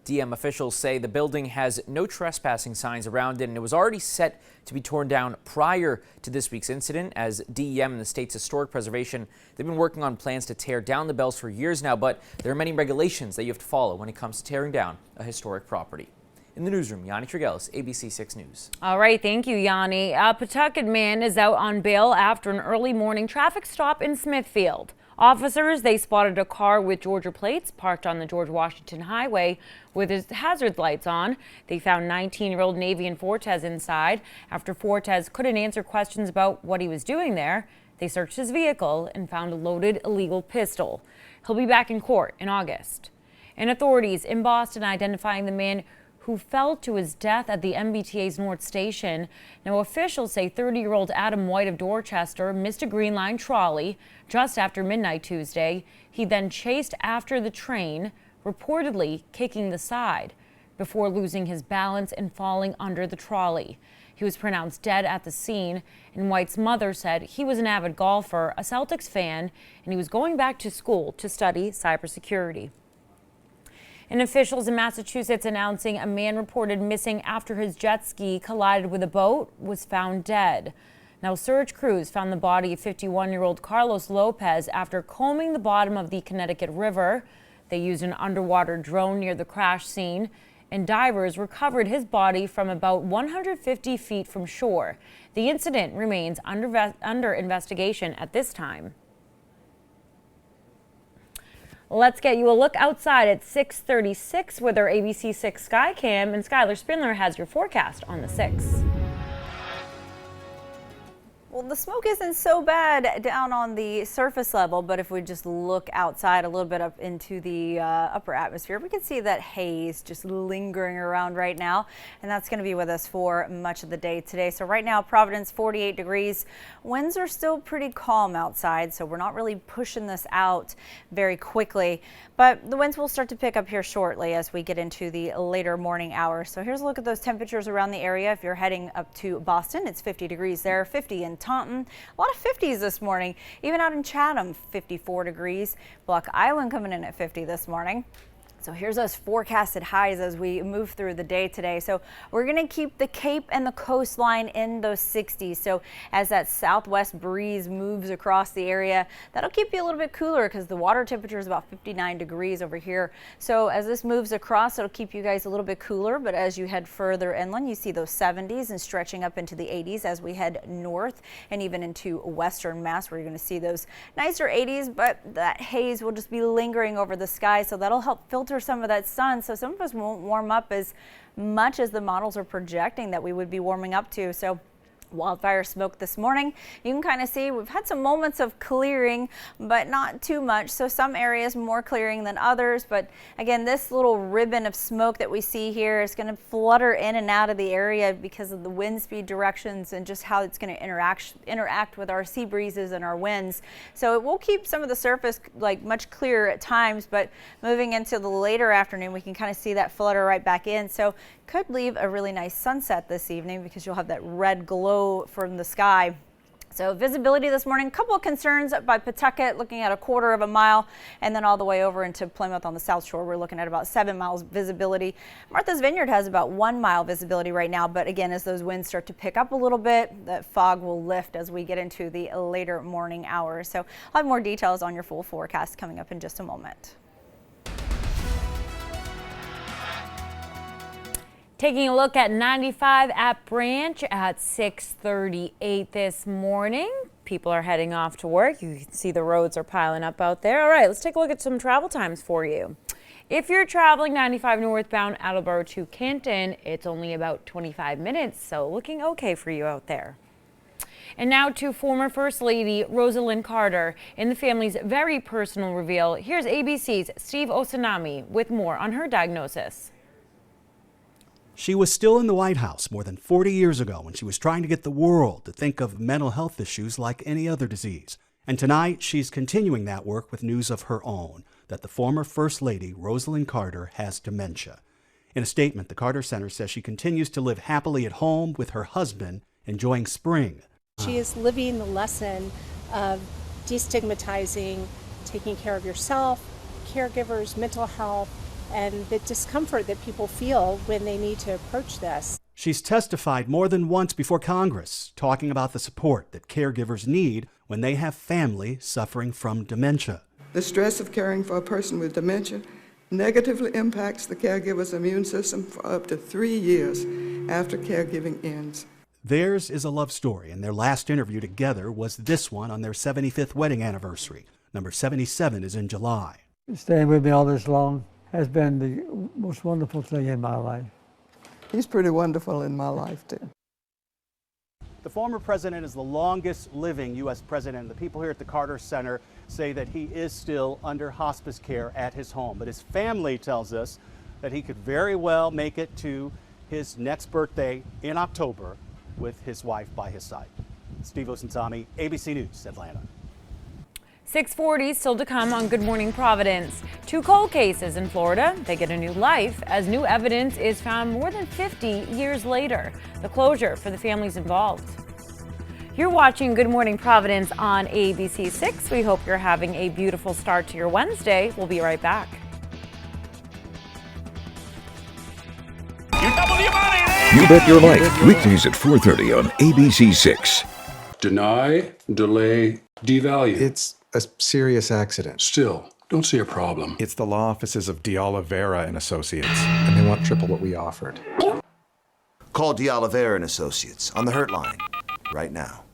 DM officials say the building has no trespassing signs around it, and it was already set to be torn down prior to this week's incident. As DEM and the state's historic preservation, they've been working on plans to tear down the bells for years now, but there are many regulations that you have to follow when it comes to tearing down a historic property. In the newsroom, Yanni Tregelis, ABC 6 News. All right, thank you, Yanni. A Pawtucket man is out on bail after an early morning traffic stop in Smithfield. Officers, they spotted a car with Georgia plates parked on the George Washington Highway with his hazard lights on. They found 19-year-old Navian Fortes inside. After Fortes couldn't answer questions about what he was doing there, they searched his vehicle and found a loaded illegal pistol. He'll be back in court in August. And authorities in Boston identifying the man who fell to his death at the MBTA's North Station. Now, officials say 30-year-old Adam White of Dorchester missed a Green Line trolley just after midnight Tuesday. He then chased after the train, reportedly kicking the side, before losing his balance and falling under the trolley. He was pronounced dead at the scene, and White's mother said he was an avid golfer, a Celtics fan, and he was going back to school to study cybersecurity. And officials in Massachusetts announcing a man reported missing after his jet ski collided with a boat was found dead. Now, search crews found the body of 51-year-old Carlos Lopez after combing the bottom of the Connecticut River. They used an underwater drone near the crash scene, and divers recovered his body from about 150 feet from shore. The incident remains under investigation at this time. Let's get you a look outside at 6:36 with our ABC 6 Skycam, and Skylar Spindler has your forecast on the 6th. Well, the smoke isn't so bad down on the surface level, but if we just look outside a little bit up into the upper atmosphere, we can see that haze just lingering around right now, and that's going to be with us for much of the day today. So right now, Providence, 48 degrees. Winds are still pretty calm outside, so we're not really pushing this out very quickly, but the winds will start to pick up here shortly as we get into the later morning hours. So here's a look at those temperatures around the area. If you're heading up to Boston, it's 50 degrees there, 50 in Taunton, a lot of 50s this morning. Even out in Chatham, 54 degrees. Block Island coming in at 50 this morning. So here's those forecasted highs as we move through the day today. So we're going to keep the Cape and the coastline in those 60s. So as that southwest breeze moves across the area, that'll keep you a little bit cooler because the water temperature is about 59 degrees over here. So as this moves across, it'll keep you guys a little bit cooler. But as you head further inland, you see those 70s and stretching up into the 80s as we head north and even into western Mass, where you're going to see those nicer 80s. But that haze will just be lingering over the sky. So that'll help filter some of that sun, so some of us won't warm up as much as the models are projecting that we would be warming up to. So wildfire smoke this morning, you can kind of see we've had some moments of clearing, but not too much. So some areas more clearing than others. But again, this little ribbon of smoke that we see here is going to flutter in and out of the area because of the wind speed directions and just how it's going to interact with our sea breezes and our winds. So it will keep some of the surface like much clearer at times, but moving into the later afternoon, we can kind of see that flutter right back in. So could leave a really nice sunset this evening because you'll have that red glow from the sky. So visibility this morning, a couple of concerns by Pawtucket, looking at a quarter of a mile, and then all the way over into Plymouth on the south shore, we're looking at about 7 miles visibility. Martha's Vineyard has about 1 mile visibility right now, but again, as those winds start to pick up a little bit, that fog will lift as we get into the later morning hours. So I'll have more details on your full forecast coming up in just a moment. Taking a look at 95 at Branch at 6:38 this morning. People are heading off to work. You can see the roads are piling up out there. All right, let's take a look at some travel times for you. If you're traveling 95 northbound Attleboro to Canton, it's only about 25 minutes, so looking okay for you out there. And now to former First Lady Rosalynn Carter in the family's very personal reveal. Here's ABC's Steve Osanami with more on her diagnosis. She was still in the White House more than 40 years ago when she was trying to get the world to think of mental health issues like any other disease. And tonight, she's continuing that work with news of her own, that the former First Lady, Rosalynn Carter, has dementia. In a statement, the Carter Center says she continues to live happily at home with her husband, enjoying spring. She is living the lesson of destigmatizing, taking care of yourself, caregivers, mental health, and the discomfort that people feel when they need to approach this. She's testified more than once before Congress, talking about the support that caregivers need when they have family suffering from dementia. The stress of caring for a person with dementia negatively impacts the caregiver's immune system for up to 3 years after caregiving ends. Theirs is a love story, and their last interview together was this one on their 75th wedding anniversary. Number 77 is in July. Staying with me all this long has been the most wonderful thing in my life. He's pretty wonderful in my life, too. The former president is the longest living U.S. president. The people here at the Carter Center say that he is still under hospice care at his home. But his family tells us that he could very well make it to his next birthday in October with his wife by his side. Steve Osuntami, ABC News, Atlanta. 6:40 still to come on Good Morning Providence. 2 cold cases in Florida. They get a new life as new evidence is found more than 50 years later. The closure for the families involved. You're watching Good Morning Providence on ABC 6. We hope you're having a beautiful start to your Wednesday. We'll be right back. You Bet Your Life, weekdays at 4:30 on ABC 6. Deny, delay, devalue. It's a serious accident. Still, don't see a problem. It's the law offices of D'Oliveira and Associates, and they want triple what we offered. Call D'Oliveira and Associates on the Hurt Line right now.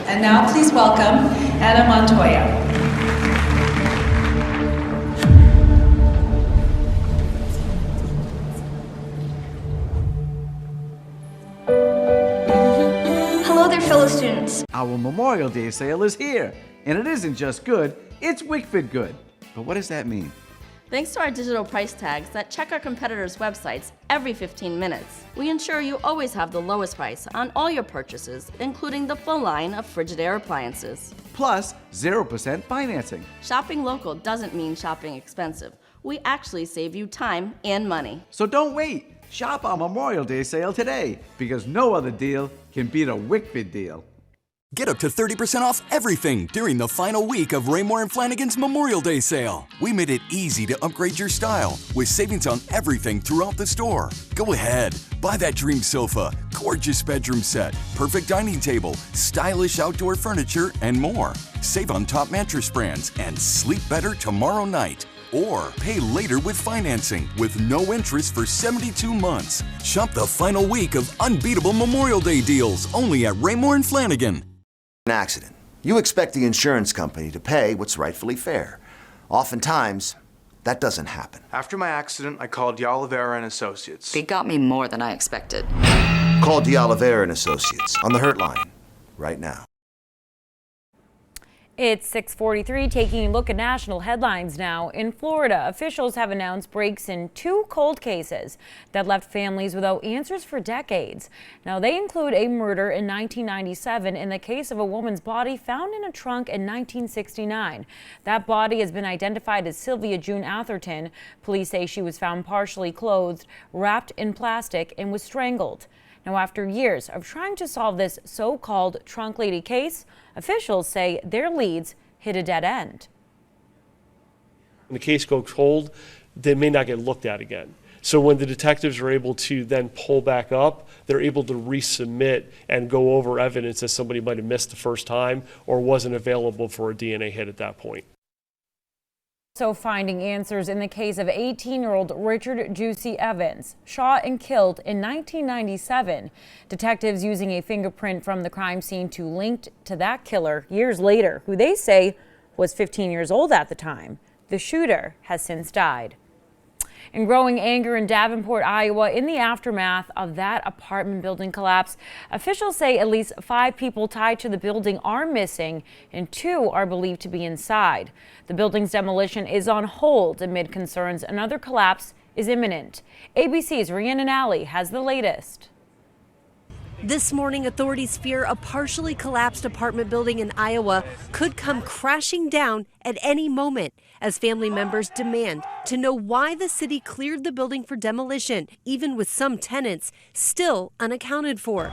And now please welcome Anna Montoya. Hello there, fellow students. Our Memorial Day sale is here, and it isn't just good, it's WICFID good. But what does that mean? Thanks to our digital price tags that check our competitors' websites every 15 minutes, we ensure you always have the lowest price on all your purchases, including the full line of Frigidaire appliances. Plus 0% financing. Shopping local doesn't mean shopping expensive. We actually save you time and money. So don't wait. Shop our Memorial Day sale today, because no other deal can beat a WICFID deal. Get up to 30% off everything during the final week of Raymore and Flanigan's Memorial Day sale. We made it easy to upgrade your style with savings on everything throughout the store. Go ahead, buy that dream sofa, gorgeous bedroom set, perfect dining table, stylish outdoor furniture, and more. Save on top mattress brands and sleep better tomorrow night. Or pay later with financing with no interest for 72 months. Shop the final week of unbeatable Memorial Day deals only at Raymore and Flanigan. An accident. You expect the insurance company to pay what's rightfully fair. Oftentimes, that doesn't happen. After my accident, I called D'Oliveira and Associates. They got me more than I expected. Call D'Oliveira and Associates on the Hurt Line right now. It's 6:43, taking a look at national headlines now. In Florida, officials have announced breaks in 2 cold cases that left families without answers for decades. Now, they include a murder in 1997 in the case of a woman's body found in a trunk in 1969. That body has been identified as Sylvia June Atherton. Police say she was found partially clothed, wrapped in plastic, and was strangled. Now, after years of trying to solve this so-called trunk lady case, officials say their leads hit a dead end. When the case goes cold, they may not get looked at again. So when the detectives are able to then pull back up, they're able to resubmit and go over evidence that somebody might have missed the first time or wasn't available for a DNA hit at that point. So finding answers in the case of 18-year-old Richard Juicy Evans, shot and killed in 1997. Detectives using a fingerprint from the crime scene linked to that killer years later, who they say was 15 years old at the time. The shooter has since died. And growing anger in Davenport, Iowa, in the aftermath of that apartment building collapse. Officials say at least 5 people tied to the building are missing and 2 are believed to be inside. The building's demolition is on hold amid concerns another collapse is imminent. ABC's Rhiannon Alley has the latest. This morning, authorities fear a partially collapsed apartment building in Iowa could come crashing down at any moment as family members demand to know why the city cleared the building for demolition, even with some tenants still unaccounted for.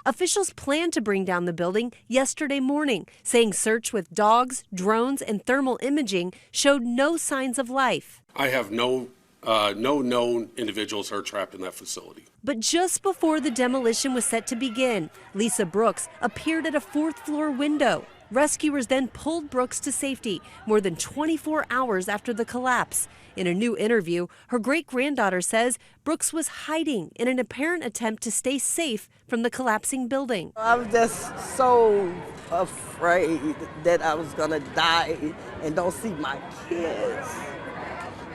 Officials planned to bring down the building yesterday morning, saying search with dogs, drones, and thermal imaging showed no signs of life. I have no known individuals are trapped in that facility. But just before the demolition was set to begin, Lisa Brooks appeared at a 4th floor window. Rescuers then pulled Brooks to safety more than 24 hours after the collapse. In a new interview, her great-granddaughter says Brooks was hiding in an apparent attempt to stay safe from the collapsing building. I was just so afraid that I was going to die and don't see my kids,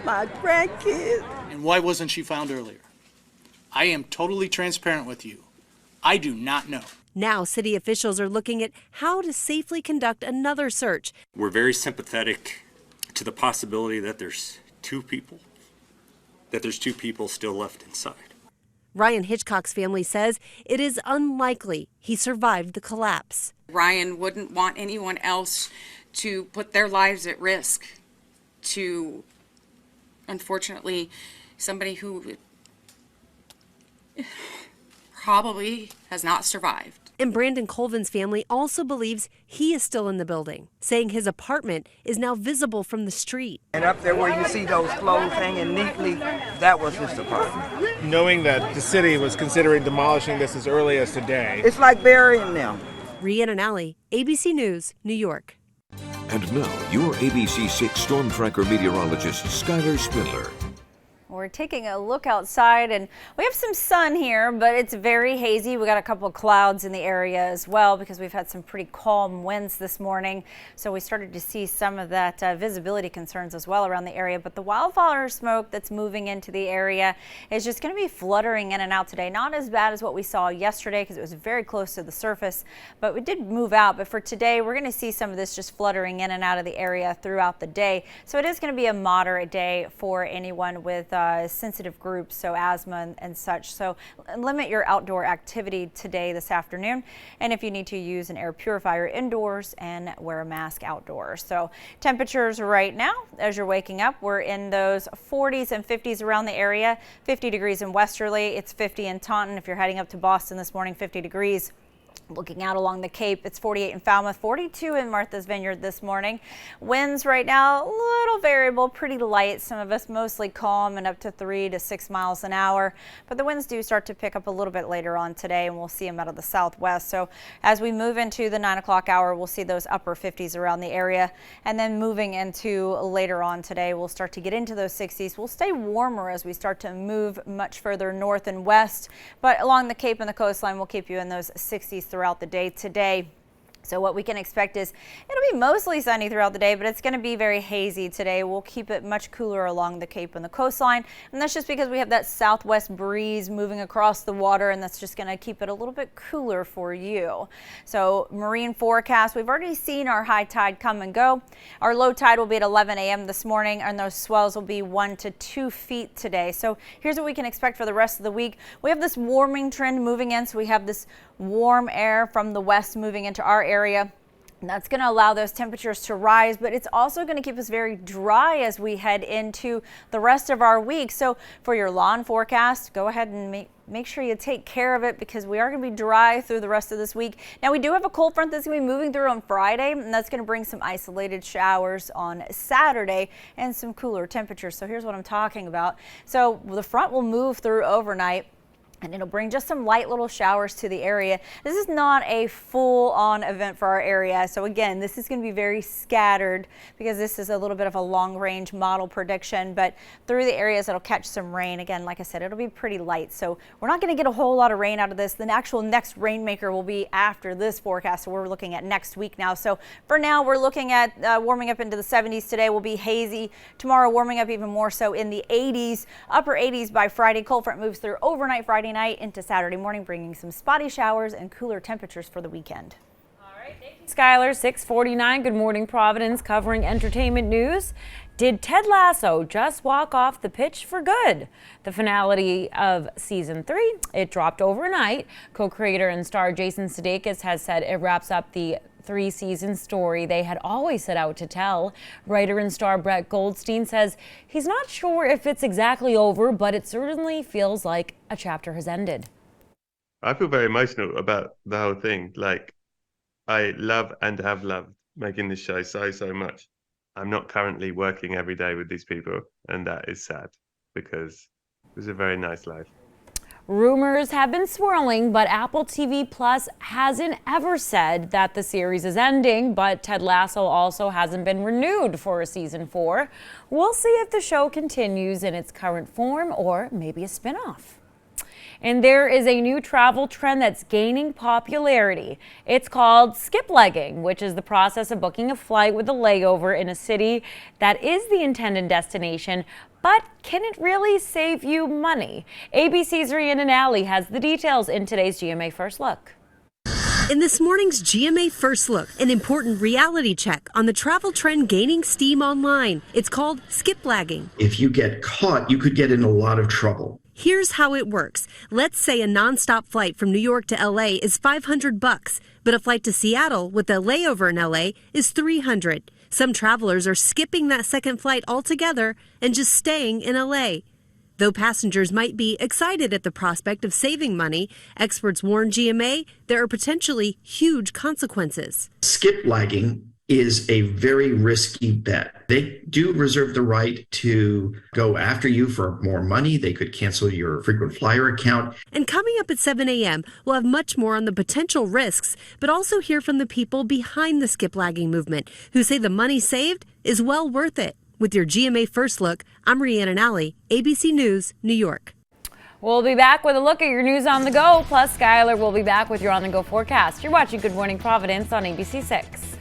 my grandkids. And why wasn't she found earlier? I am totally transparent with you. I do not know. Now, city officials are looking at how to safely conduct another search. We're very sympathetic to the possibility that there's two people still left inside. Ryan Hitchcock's family says it is unlikely he survived the collapse. Ryan wouldn't want anyone else to put their lives at risk to, unfortunately, somebody who probably has not survived. And Brandon Colvin's family also believes he is still in the building, saying his apartment is now visible from the street. And up there where you see those clothes hanging neatly, that was his apartment. Knowing that the city was considering demolishing this as early as today. It's like burying them. Rhiannon Alley, ABC News, New York. And now, your ABC 6 Storm Tracker meteorologist, Skylar Spindler. We're taking a look outside and we have some sun here, but it's very hazy. We got a couple of clouds in the area as well because we've had some pretty calm winds this morning. So we started to see some of that visibility concerns as well around the area. But the wildfire smoke that's moving into the area is just going to be fluttering in and out today. Not as bad as what we saw yesterday because it was very close to the surface, but we did move out. But for today, we're going to see some of this just fluttering in and out of the area throughout the day. So it is going to be a moderate day for anyone with sensitive groups, so asthma and such. So limit your outdoor activity today, this afternoon. And if you need to, use an air purifier indoors and wear a mask outdoors. So temperatures right now, as you're waking up, we're in those 40s and 50s around the area. 50 degrees in Westerly. It's 50 in Taunton. If you're heading up to Boston this morning, 50 degrees. Looking out along the Cape, it's 48 in Falmouth, 42 in Martha's Vineyard this morning. Winds right now, a little variable, pretty light. Some of us mostly calm and up to 3 to 6 miles an hour. But the winds do start to pick up a little bit later on today, and we'll see them out of the southwest. So as we move into the 9 o'clock hour, we'll see those upper 50s around the area. And then moving into later on today, we'll start to get into those 60s. We'll stay warmer as we start to move much further north and west. But along the Cape and the coastline, we'll keep you in those 60s throughout the day today. So what we can expect is it'll be mostly sunny throughout the day, but it's going to be very hazy today. We'll keep it much cooler along the Cape and the coastline. And that's just because we have that southwest breeze moving across the water, and that's just going to keep it a little bit cooler for you. So marine forecast, we've already seen our high tide come and go. Our low tide will be at 11 a.m. this morning, and those swells will be 1 to 2 feet today. So here's what we can expect for the rest of the week. We have this warming trend moving in, so we have this warm air from the west moving into our area. And that's going to allow those temperatures to rise, but it's also going to keep us very dry as we head into the rest of our week. So for your lawn forecast, go ahead and make sure you take care of it because we are going to be dry through the rest of this week. Now we do have a cold front that's going to be moving through on Friday, and that's going to bring some isolated showers on Saturday and some cooler temperatures. So here's what I'm talking about. So the front will move through overnight. and it'll bring just some light little showers to the area. This is not a full-on event for our area, so again, this is going to be very scattered because this is a little bit of a long-range model prediction, but through the areas it'll catch some rain. Again, like I said, it'll be pretty light, so we're not going to get a whole lot of rain out of this. The actual next rainmaker will be after this forecast, so we're looking at next week now. So for now, we're looking at warming up into the 70s. Today will be hazy. Tomorrow, warming up even more so in the 80s, upper 80s by Friday. Cold front moves through overnight Friday night into Saturday morning, bringing some spotty showers and cooler temperatures for the weekend. All right, thank you, Skylar. 6:49. Good morning, Providence, covering entertainment news. Did Ted Lasso just walk off the pitch for good? The finale of season 3, it dropped overnight. Co-creator and star Jason Sudeikis has said it wraps up the 3-season story they had always set out to tell. Writer and star Brett Goldstein says he's not sure if it's exactly over, but it certainly feels like a chapter has ended. I feel very emotional about the whole thing. Like, I love and have loved making this show so much. I'm not currently working every day with these people, and that is sad because it was a very nice life. Rumors have been swirling, but Apple TV Plus hasn't ever said that the series is ending, but Ted Lasso also hasn't been renewed for a season 4. We'll see if the show continues in its current form or maybe a spin-off. And there is a new travel trend that's gaining popularity. It's called skip-legging, which is the process of booking a flight with a layover in a city that is the intended destination. But can it really save you money? ABC's Rhiannon Alley has the details in today's GMA First Look. In this morning's GMA First Look, an important reality check on the travel trend gaining steam online. It's called skip-lagging. If you get caught, you could get in a lot of trouble. Here's how it works. Let's say a nonstop flight from New York to LA is $500, but a flight to Seattle with a layover in LA is $300. Some travelers are skipping that second flight altogether and just staying in LA. Though passengers might be excited at the prospect of saving money, experts warn GMA there are potentially huge consequences. Skip-lagging is a very risky bet. They do reserve the right to go after you for more money. They could cancel your frequent flyer account. And coming up at 7 a.m., we'll have much more on the potential risks, but also hear from the people behind the skip-lagging movement who say the money saved is well worth it. With your GMA First Look, I'm Rhiannon Alley, ABC News, New York. We'll be back with a look at your news on the go. Plus, Skylar will be back with your on the go forecast. You're watching Good Morning Providence on ABC 6.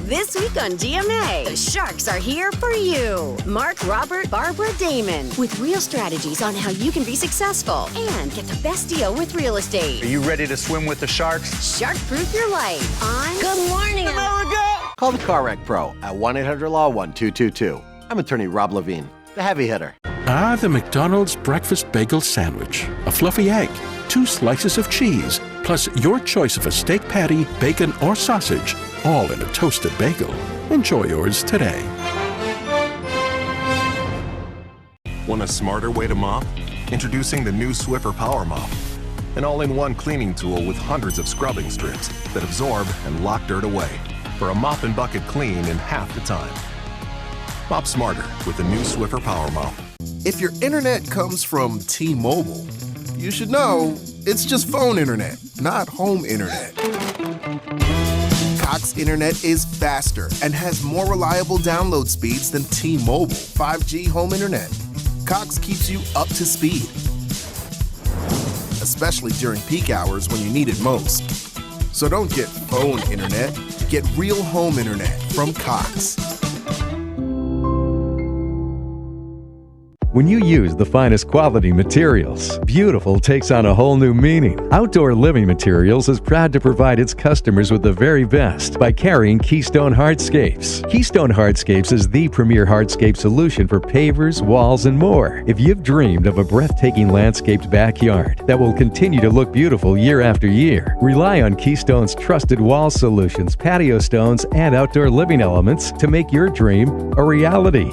This week on GMA, the Sharks are here for you. Mark, Robert, Barbara, Damon, with real strategies on how you can be successful and get the best deal with real estate. Are you ready to swim with the Sharks? Shark-proof your life on Good Morning America. Call the Car Wreck Pro at 1-800-LAW-1222. I'm attorney Rob Levine, the heavy hitter. The McDonald's breakfast bagel sandwich. A fluffy egg, 2 slices of cheese, plus your choice of a steak patty, bacon, or sausage, all in a toasted bagel. Enjoy yours today. Want a smarter way to mop? Introducing the new Swiffer Power Mop. An all-in-one cleaning tool with hundreds of scrubbing strips that absorb and lock dirt away for a mop and bucket clean in half the time. Mop smarter with the new Swiffer Power Mop. If your internet comes from T-Mobile, you should know it's just phone internet, not home internet. Cox Internet is faster and has more reliable download speeds than T-Mobile 5G home internet. Cox keeps you up to speed, especially during peak hours when you need it most. So don't get phone internet, get real home internet from Cox. When you use the finest quality materials, beautiful takes on a whole new meaning. Outdoor Living Materials is proud to provide its customers with the very best by carrying Keystone Hardscapes. Keystone Hardscapes is the premier hardscape solution for pavers, walls, and more. If you've dreamed of a breathtaking landscaped backyard that will continue to look beautiful year after year, rely on Keystone's trusted wall solutions, patio stones, and outdoor living elements to make your dream a reality.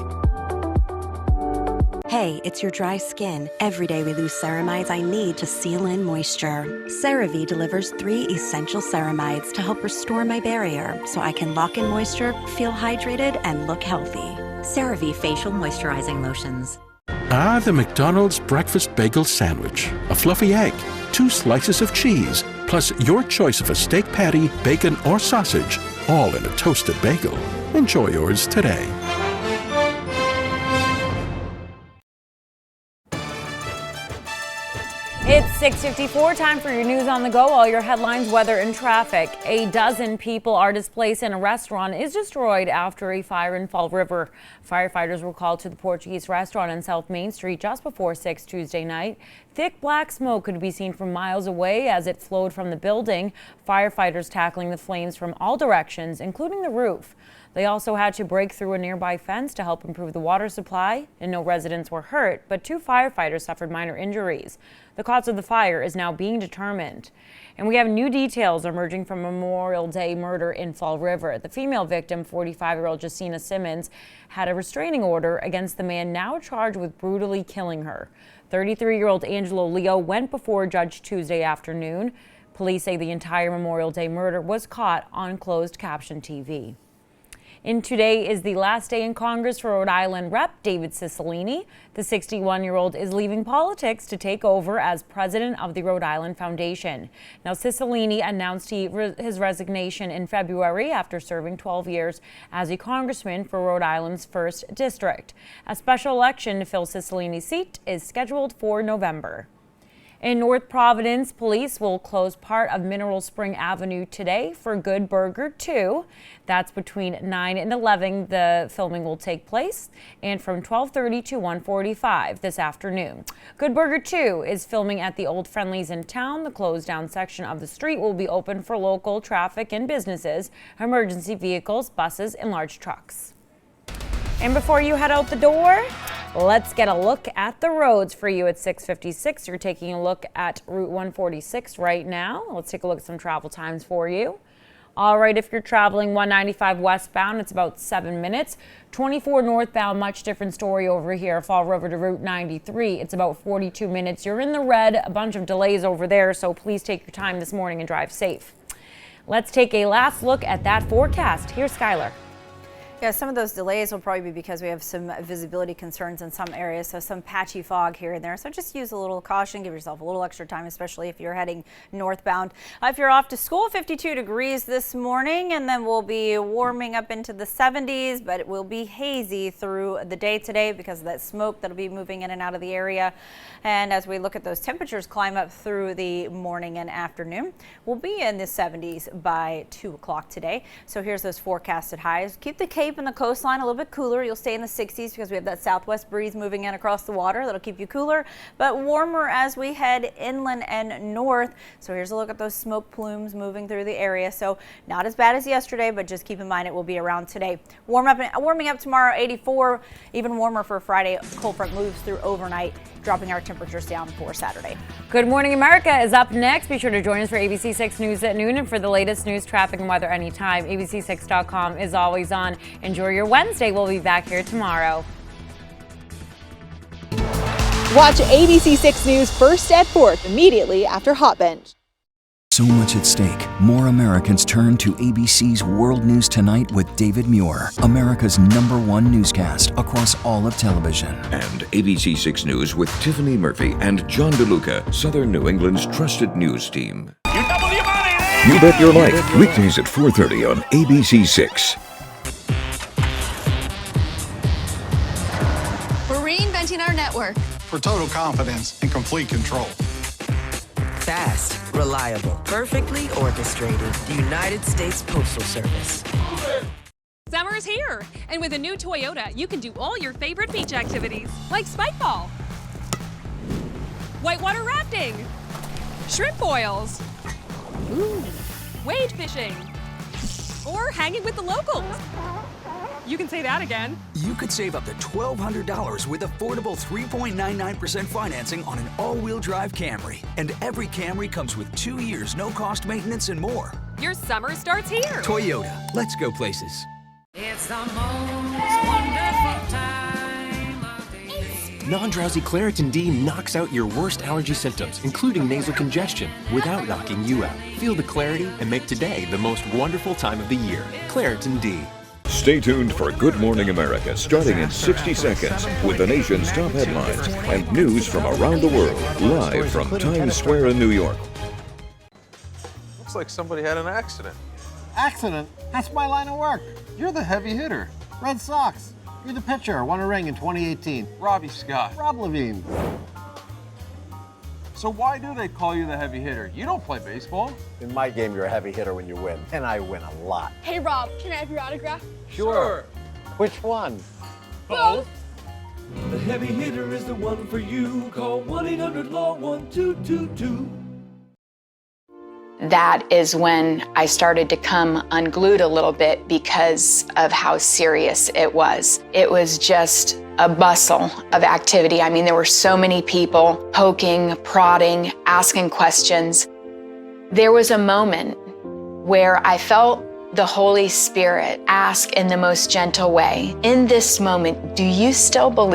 Hey, it's your dry skin. Every day we lose ceramides I need to seal in moisture. CeraVe delivers 3 essential ceramides to help restore my barrier so I can lock in moisture, feel hydrated, and look healthy. CeraVe Facial Moisturizing Lotions. Ah, the McDonald's breakfast bagel sandwich. A fluffy egg, 2 slices of cheese, plus your choice of a steak patty, bacon, or sausage, all in a toasted bagel. Enjoy yours today. It's 6:54, time for your news on the go. All your headlines, weather, and traffic. A dozen people are displaced and a restaurant is destroyed after a fire in Fall River. Firefighters were called to the Portuguese restaurant on South Main Street just before 6 Tuesday night. Thick black smoke could be seen from miles away as it flowed from the building. Firefighters tackling the flames from all directions, including the roof. They also had to break through a nearby fence to help improve the water supply, and no residents were hurt, but 2 firefighters suffered minor injuries. The cause of the fire is now being determined. And we have new details emerging from Memorial Day murder in Fall River. The female victim, 45-year-old Jacina Simmons, had a restraining order against the man now charged with brutally killing her. 33-year-old Angelo Leo went before a judge Tuesday afternoon. Police say the entire Memorial Day murder was caught on closed caption TV. And today is the last day in Congress for Rhode Island Rep. David Cicilline. The 61-year-old is leaving politics to take over as president of the Rhode Island Foundation. Now, Cicilline announced his resignation in February after serving 12 years as a congressman for Rhode Island's 1st District. A special election to fill Cicilline's seat is scheduled for November. In North Providence, police will close part of Mineral Spring Avenue today for Good Burger 2. That's between 9 and 11 the filming will take place, and from 12:30 to 1:45 this afternoon. Good Burger 2 is filming at the Old Friendlies in town. The closed down section of the street will be open for local traffic and businesses, emergency vehicles, buses, and large trucks. And before you head out the door, let's get a look at the roads for you at 6:56. You're taking a look at Route 146 right now. Let's take a look at some travel times for you. All right, if you're traveling 195 westbound, it's about 7 minutes. 24 northbound, much different story over here. Fall River to Route 93, it's about 42 minutes. You're in the red, a bunch of delays over there, so please take your time this morning and drive safe. Let's take a last look at that forecast. Here's Skylar. Yeah, some of those delays will probably be because we have some visibility concerns in some areas, so some patchy fog here and there. So just use a little caution, give yourself a little extra time, especially if you're heading northbound. If you're off to school, 52 degrees this morning, and then we'll be warming up into the 70s, but it will be hazy through the day today because of that smoke that'll be moving in and out of the area. And as we look at those temperatures climb up through the morning and afternoon, we'll be in the 70s by 2 o'clock today. So here's those forecasted highs. Keep the Cape and the coastline a little bit cooler. You'll stay in the 60s because we have that southwest breeze moving in across the water. That'll keep you cooler, but warmer as we head inland and north. So here's a look at those smoke plumes moving through the area. So not as bad as yesterday, but just keep in mind it will be around today. Warming up tomorrow, 84, even warmer for Friday. Cold front moves through overnight, dropping our temperatures down for Saturday. Good Morning America is up next. Be sure to join us for ABC 6 News at noon, and for the latest news, traffic, and weather anytime, abc6.com is always on. Enjoy your Wednesday. We'll be back here tomorrow. Watch ABC 6 News first at 4th immediately after Hot Bench. So much at stake. More Americans turn to ABC's World News Tonight with David Muir, America's #1 newscast across all of television. And ABC 6 News with Tiffany Murphy and John DeLuca, Southern New England's trusted news team. You Bet Your Life, weekdays at 4:30 on ABC 6. We're reinventing our network for total confidence and complete control. Fast, reliable, perfectly orchestrated. The United States Postal Service. Summer's here, and with a new Toyota, you can do all your favorite beach activities, like spikeball, whitewater rafting, shrimp boils, wade fishing, or hanging with the locals. You can say that again. You could save up to $1,200 with affordable 3.99% financing on an all-wheel drive Camry. And every Camry comes with 2 years no-cost maintenance and more. Your summer starts here. Toyota, let's go places. It's the most wonderful time of day. Non-drowsy Claritin D knocks out your worst allergy symptoms, including nasal congestion, without knocking you out. Feel the clarity and make today the most wonderful time of the year. Claritin D. Stay tuned for Good Morning America, starting in 60 seconds, with the nation's top headlines and news from around the world, live from Times Square in New York. Looks like somebody had an accident. Accident? That's my line of work. You're the heavy hitter. Red Sox. You're the pitcher. Won a ring in 2018. Robbie Scott. Rob Levine. So why do they call you the heavy hitter? You don't play baseball. In my game, you're a heavy hitter when you win, and I win a lot. Hey, Rob, can I have your autograph? Sure. Which one? Both. The heavy hitter is the one for you. Call 1-800-LAW-1222. That is when I started to come unglued a little bit because of how serious it was. It was just a bustle of activity. I mean, there were so many people poking, prodding, asking questions. There was a moment where I felt the Holy Spirit ask in the most gentle way, in this moment, do you still believe?